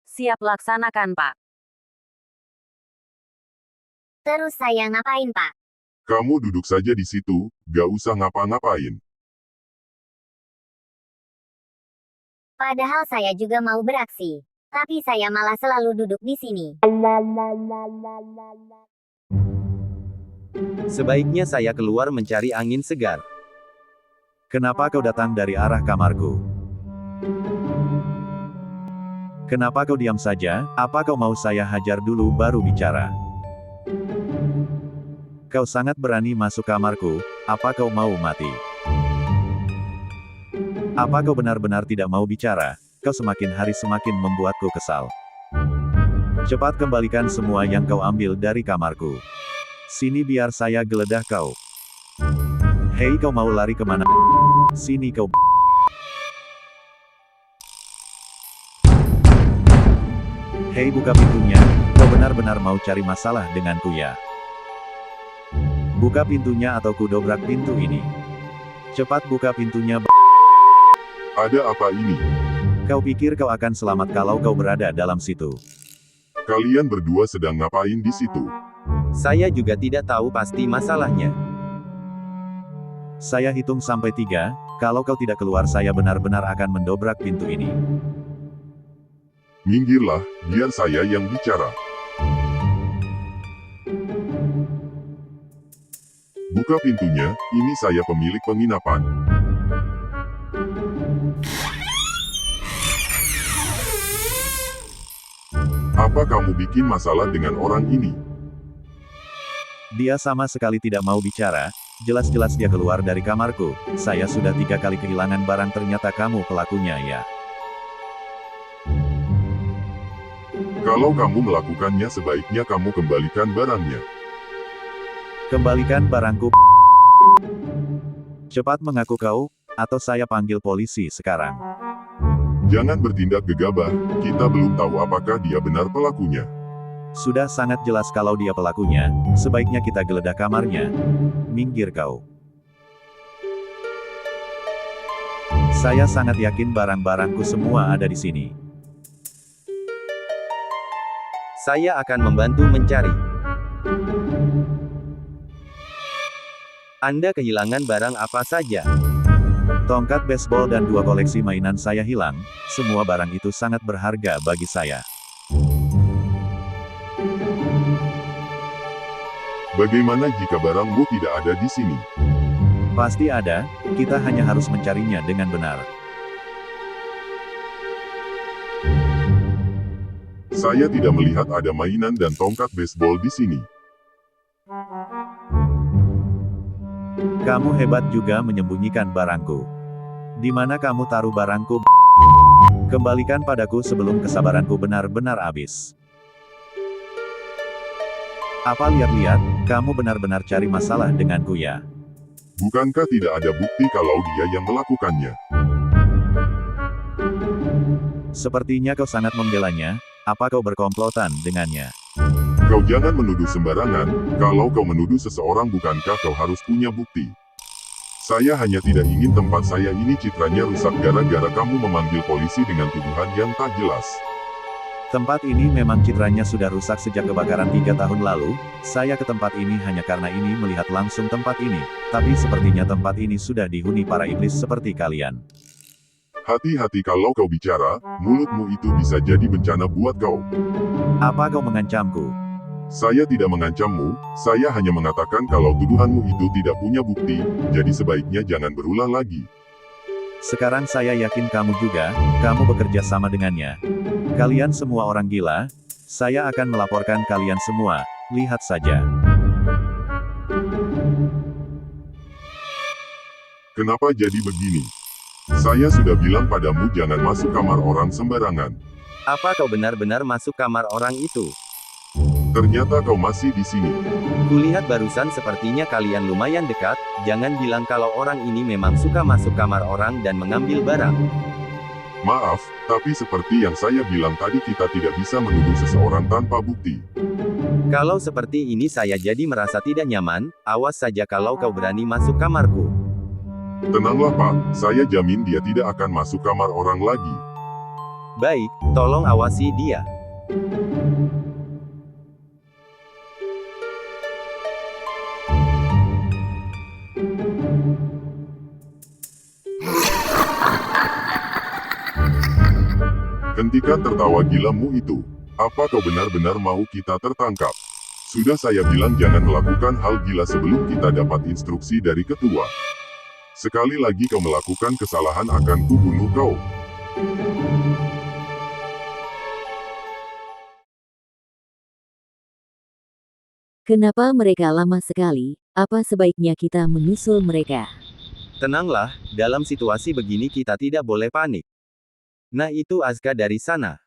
Siap laksanakan, Pak. Terus saya ngapain, Pak? Kamu duduk saja di situ, gak usah ngapa-ngapain. Padahal saya juga mau beraksi. Tapi saya malah selalu duduk di sini. Sebaiknya saya keluar mencari angin segar. Kenapa kau datang dari arah kamarku? Kenapa kau diam saja? Apa kau mau saya hajar dulu baru bicara? Kau sangat berani masuk kamarku, apa kau mau mati? Apa kau benar-benar tidak mau bicara? Kau semakin hari semakin membuatku kesal. Cepat kembalikan semua yang kau ambil dari kamarku. Sini biar saya geledah kau. Hei kau mau lari kemana? Sini kau. Hei buka pintunya, kau benar-benar mau cari masalah denganku ya? Buka pintunya atau ku dobrak pintu ini. Cepat buka pintunya. Ada apa ini? Kau pikir kau akan selamat kalau kau berada dalam situ? Kalian berdua sedang ngapain di situ? Saya juga tidak tahu pasti masalahnya. Saya hitung sampai 3, kalau kau tidak keluar saya benar-benar akan mendobrak pintu ini. Minggirlah, biar saya yang bicara. Buka pintunya, ini saya pemilik penginapan. Apa kamu bikin masalah dengan orang ini? Dia sama sekali tidak mau bicara, jelas-jelas dia keluar dari kamarku, saya sudah 3 kali kehilangan barang ternyata kamu pelakunya ya. Kalau kamu melakukannya sebaiknya kamu kembalikan barangnya. Kembalikan barangku. Cepat mengaku kau, atau saya panggil polisi sekarang. Jangan bertindak gegabah, kita belum tahu apakah dia benar pelakunya. Sudah sangat jelas kalau dia pelakunya, sebaiknya kita geledah kamarnya. Minggir kau. Saya sangat yakin barang-barangku semua ada di sini. Saya akan membantu mencari. Anda kehilangan barang apa saja? Tongkat baseball dan 2 koleksi mainan saya hilang, semua barang itu sangat berharga bagi saya. Bagaimana jika barangmu tidak ada di sini? Pasti ada, kita hanya harus mencarinya dengan benar. Saya tidak melihat ada mainan dan tongkat baseball di sini. Kamu hebat juga menyembunyikan barangku. Di mana kamu taruh barangku? Kembalikan padaku sebelum kesabaranku benar-benar habis. Apa lihat-lihat, kamu benar-benar cari masalah denganku ya? Bukankah tidak ada bukti kalau dia yang melakukannya? Sepertinya kau sangat membelanya, apa kau berkomplotan dengannya? Kau jangan menuduh sembarangan, kalau kau menuduh seseorang bukankah kau harus punya bukti? Saya hanya tidak ingin tempat saya ini citranya rusak gara-gara kamu memanggil polisi dengan tuduhan yang tak jelas. Tempat ini memang citranya sudah rusak sejak kebakaran 3 tahun lalu. Saya ke tempat ini hanya karena ini melihat langsung tempat ini, tapi sepertinya tempat ini sudah dihuni para iblis seperti kalian. Hati-hati kalau kau bicara, mulutmu itu bisa jadi bencana buat kau. Apa kau mengancamku? Saya tidak mengancammu, saya hanya mengatakan kalau tuduhanmu itu tidak punya bukti, jadi sebaiknya jangan berulang lagi. Sekarang saya yakin kamu juga, kamu bekerja sama dengannya. Kalian semua orang gila, saya akan melaporkan kalian semua, lihat saja. Kenapa jadi begini? Saya sudah bilang padamu jangan masuk kamar orang sembarangan. Apa kau benar-benar masuk kamar orang itu? Ternyata kau masih di sini. Kulihat barusan sepertinya kalian lumayan dekat, jangan bilang kalau orang ini memang suka masuk kamar orang dan mengambil barang. Maaf, tapi seperti yang saya bilang tadi kita tidak bisa menuduh seseorang tanpa bukti. Kalau seperti ini saya jadi merasa tidak nyaman, awas saja kalau kau berani masuk kamarku. Tenanglah Pak, saya jamin dia tidak akan masuk kamar orang lagi. Baik, tolong awasi dia. Hentikan tertawa gilamu itu. Apa kau benar-benar mau kita tertangkap? Sudah saya bilang jangan melakukan hal gila sebelum kita dapat instruksi dari ketua. Sekali lagi kau melakukan kesalahan akan kubunuh kau. Kenapa mereka lama sekali? Apa sebaiknya kita menyusul mereka? Tenanglah, dalam situasi begini kita tidak boleh panik. Nah itu Azka dari sana.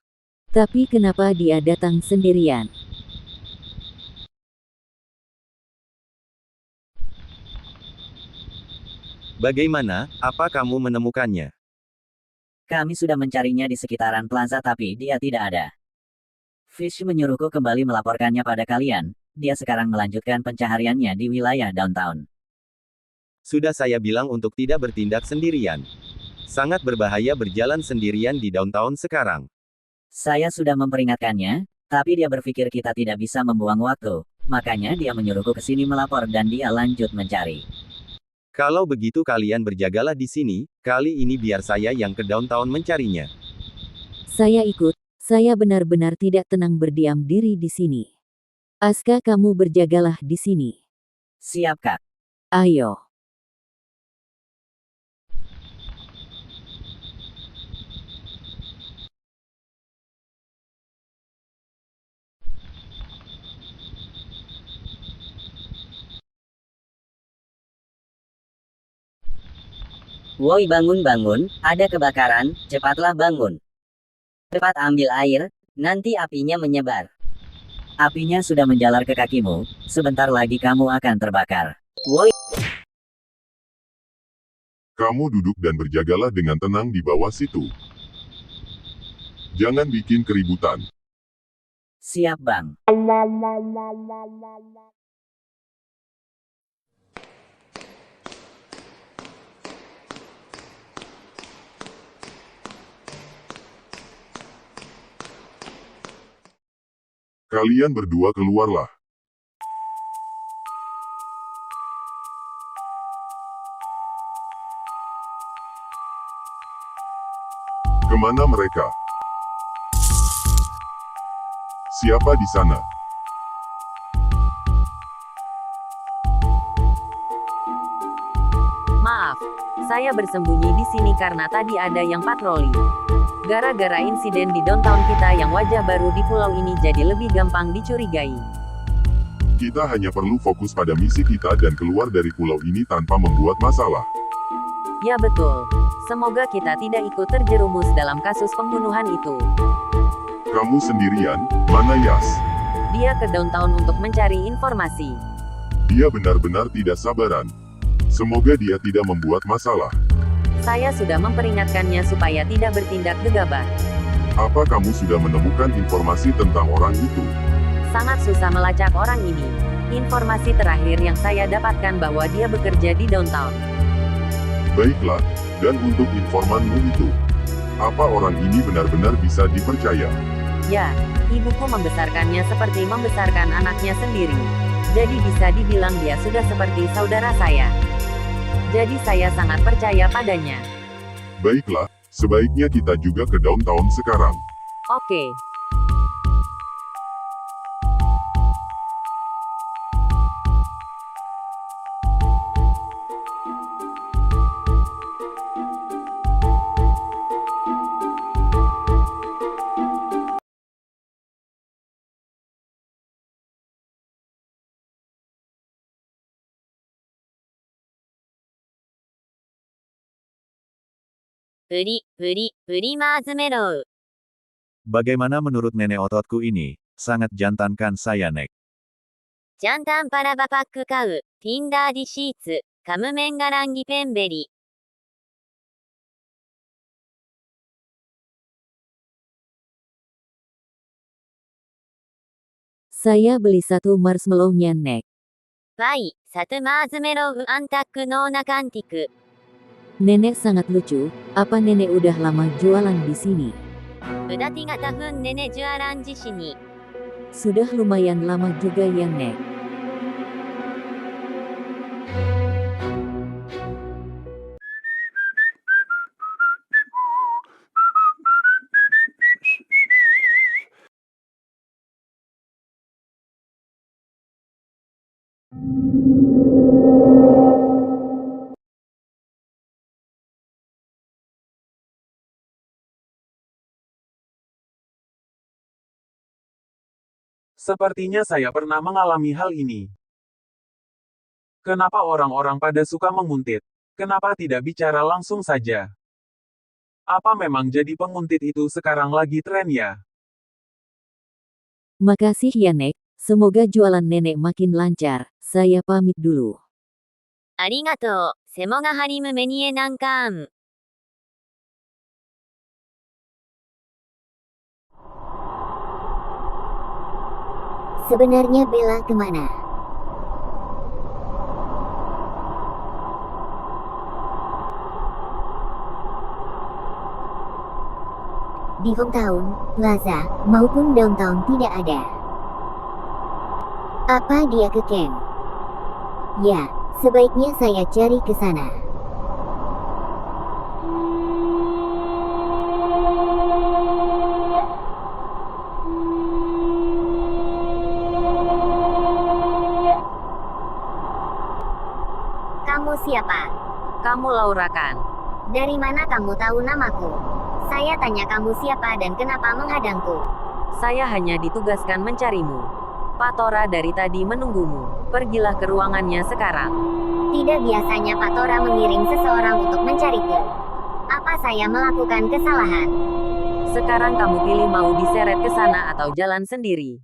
Tapi kenapa dia datang sendirian? Bagaimana, apa kamu menemukannya? Kami sudah mencarinya di sekitaran plaza tapi dia tidak ada. Fish menyuruhku kembali melaporkannya pada kalian. Dia sekarang melanjutkan pencahariannya di wilayah downtown. Sudah saya bilang untuk tidak bertindak sendirian. Sangat berbahaya berjalan sendirian di downtown sekarang. Saya sudah memperingatkannya, tapi dia berpikir kita tidak bisa membuang waktu. Makanya dia menyuruhku ke sini melapor dan dia lanjut mencari. Kalau begitu kalian berjagalah di sini, kali ini biar saya yang ke downtown mencarinya. Saya ikut. Saya benar-benar tidak tenang berdiam diri di sini. Azka, kamu berjagalah di sini. Siap, Kak. Ayo. Woi bangun-bangun, ada kebakaran, cepatlah bangun. Cepat ambil air, nanti apinya menyebar. Apinya sudah menjalar ke kakimu, sebentar lagi kamu akan terbakar. Woi. Kamu duduk dan berjagalah dengan tenang di bawah situ. Jangan bikin keributan. Siap, Bang. Kalian berdua keluarlah. Kemana mereka? Siapa di sana? Maaf, saya bersembunyi di sini karena tadi ada yang patroli. Gara-gara insiden di downtown kita yang wajah baru di pulau ini jadi lebih gampang dicurigai. Kita hanya perlu fokus pada misi kita dan keluar dari pulau ini tanpa membuat masalah. Ya betul. Semoga kita tidak ikut terjerumus dalam kasus pembunuhan itu. Kamu sendirian, mana Yas? Dia ke downtown untuk mencari informasi. Dia benar-benar tidak sabaran. Semoga dia tidak membuat masalah. Saya sudah memperingatkannya supaya tidak bertindak gegabah. Apa kamu sudah menemukan informasi tentang orang itu? Sangat susah melacak orang ini. Informasi terakhir yang saya dapatkan bahwa dia bekerja di downtown. Baiklah, dan untuk informanmu itu, apa orang ini benar-benar bisa dipercaya? Ya, ibuku membesarkannya seperti membesarkan anaknya sendiri. Jadi bisa dibilang dia sudah seperti saudara saya. Jadi saya sangat percaya padanya. Baiklah, sebaiknya kita juga ke downtown sekarang. Oke. Bagaimana menurut nenek ototku ini? Sangat jantan kan saya, Nek? Jantan para bapak kau, Tinder di sheets, kamu menggarangi pembeli. Saya beli satu marshmallow-nya, Nek. Pai, satu marshmallow antak no nakantik. Nenek sangat lucu. Apa nenek udah lama jualan di sini? Udah 3 tahun nenek jualan di sini. Sudah lumayan lama juga ya, Nek. Sepertinya saya pernah mengalami hal ini. Kenapa orang-orang pada suka menguntit? Kenapa tidak bicara langsung saja? Apa memang jadi penguntit itu sekarang lagi tren ya? Makasih ya, Nek. Semoga jualan nenek makin lancar. Saya pamit dulu. Arigatou, semoga harimu menyenangkan. Sebenarnya Bella kemana? Di hometown, plaza, maupun downtown tidak ada. Apa dia ke camp? Ya, sebaiknya saya cari ke sana. Kamu siapa? Kamu Laura kan? Dari mana kamu tahu namaku? Saya tanya kamu siapa dan kenapa menghadangku? Saya hanya ditugaskan mencarimu. Patora dari tadi menunggumu. Pergilah ke ruangannya sekarang. Tidak biasanya Patora mengirim seseorang untuk mencariku. Apa saya melakukan kesalahan? Sekarang kamu pilih mau diseret ke sana atau jalan sendiri.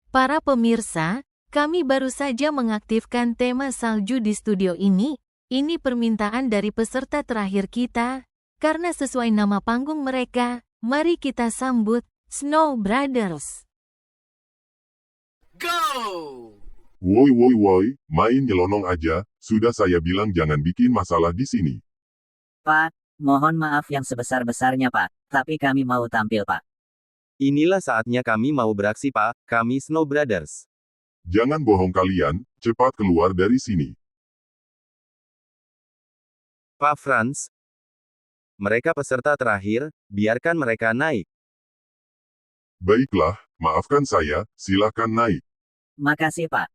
Para pemirsa, kami baru saja mengaktifkan tema salju di studio ini. Ini permintaan dari peserta terakhir kita. Karena sesuai nama panggung mereka, mari kita sambut Snow Brothers. Woi woi woi, main nyelonong aja, sudah saya bilang jangan bikin masalah di sini. Pak, mohon maaf yang sebesar-besarnya, Pak. Tapi kami mau tampil, Pak. Inilah saatnya kami mau beraksi, Pak. Kami Snow Brothers. Jangan bohong kalian, cepat keluar dari sini. Pak Franz, mereka peserta terakhir, biarkan mereka naik. Baiklah, maafkan saya, silakan naik. Makasih, Pak.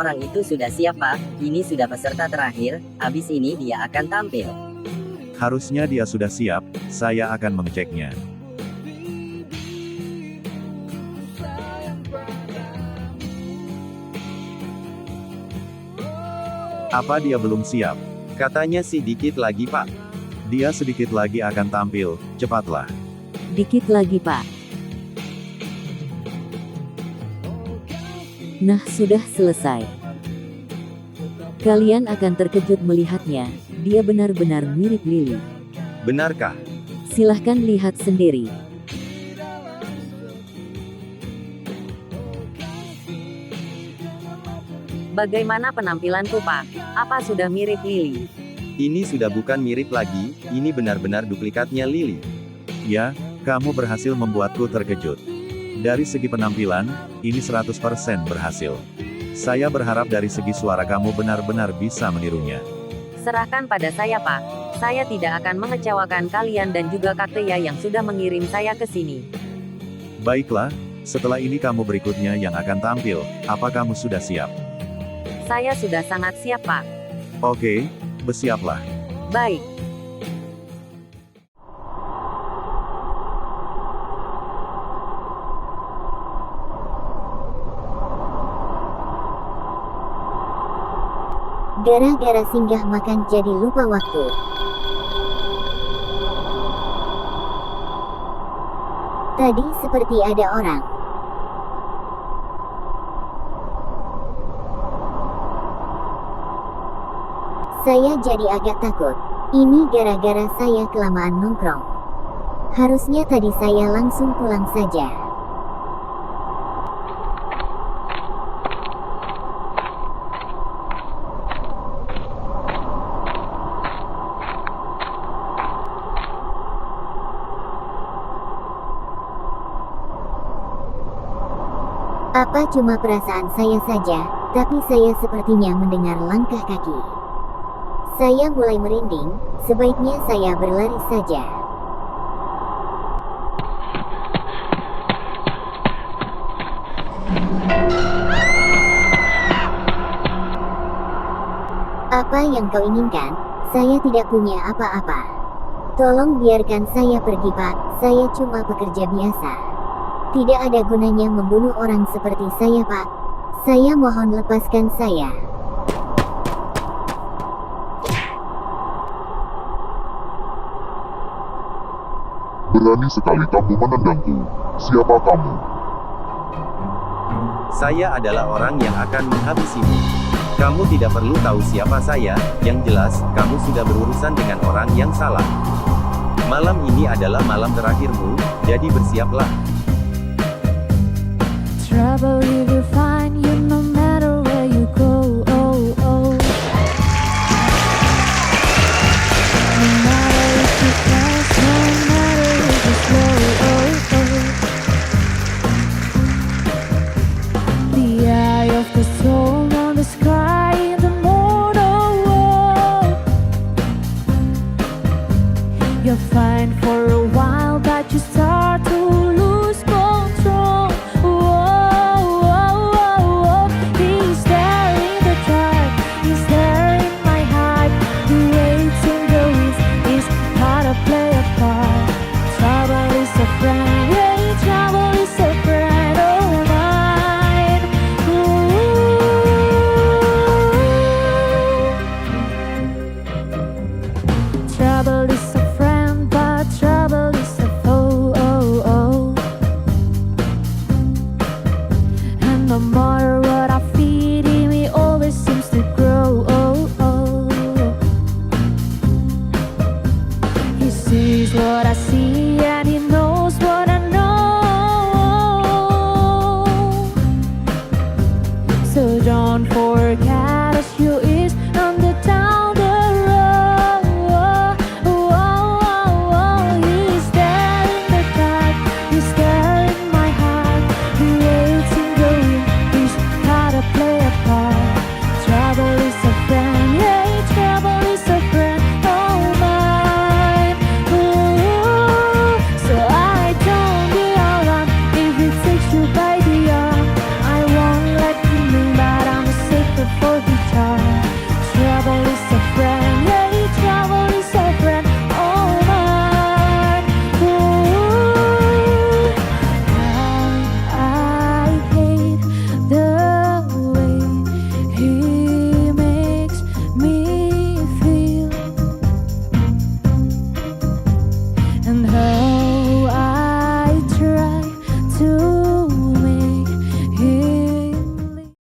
orang itu sudah siap, Pak. Ini sudah peserta terakhir, habis ini dia akan tampil. Harusnya dia sudah siap, saya akan mengeceknya. Apa dia belum siap? Katanya sih dikit lagi, Pak. Dia sedikit lagi akan tampil, cepatlah. Dikit lagi, Pak. Nah, sudah selesai. Kalian akan terkejut melihatnya, dia benar-benar mirip Lily. Benarkah? Silahkan lihat sendiri. Bagaimana penampilanku, Pak? Apa sudah mirip Lily? Ini sudah bukan mirip lagi, ini benar-benar duplikatnya Lily. Ya, kamu berhasil membuatku terkejut. Dari segi penampilan, ini 100% berhasil. Saya berharap dari segi suara kamu benar-benar bisa menirunya. Serahkan pada saya, Pak. Saya tidak akan mengecewakan kalian dan juga Kak Tia yang sudah mengirim saya ke sini. Baiklah, setelah ini kamu berikutnya yang akan tampil. Apa kamu sudah siap? Saya sudah sangat siap, Pak. Oke, bersiaplah. Baik. Gara-gara singgah makan jadi lupa waktu. Tadi seperti ada orang. Saya jadi agak takut. Ini gara-gara saya kelamaan nongkrong. Harusnya tadi saya langsung pulang saja. Apa cuma perasaan saya saja, tapi saya sepertinya mendengar langkah kaki. Saya mulai merinding, sebaiknya saya berlari saja. Apa yang kau inginkan? Saya tidak punya apa-apa. Tolong biarkan saya pergi, Pak. Saya cuma pekerja biasa. Tidak ada gunanya membunuh orang seperti saya, Pak. Saya mohon lepaskan saya. Berani sekali kamu menendangku. Siapa kamu? Saya adalah orang yang akan menghabisimu. Kamu tidak perlu tahu siapa saya, yang jelas, kamu sudah berurusan dengan orang yang salah. Malam ini adalah malam terakhirmu, jadi bersiaplah. Trouble you will find you no matter where you go. Oh, oh. No matter if you fast, no matter if you slow. Oh, oh. The eye of the soul on the sky in the mortal world. You're fine for a while, but you start to lose control. Trouble is a friend, but trouble is a foe. Oh, oh. And no matter what I feed him, he always seems to grow. Oh, oh. He sees what I see.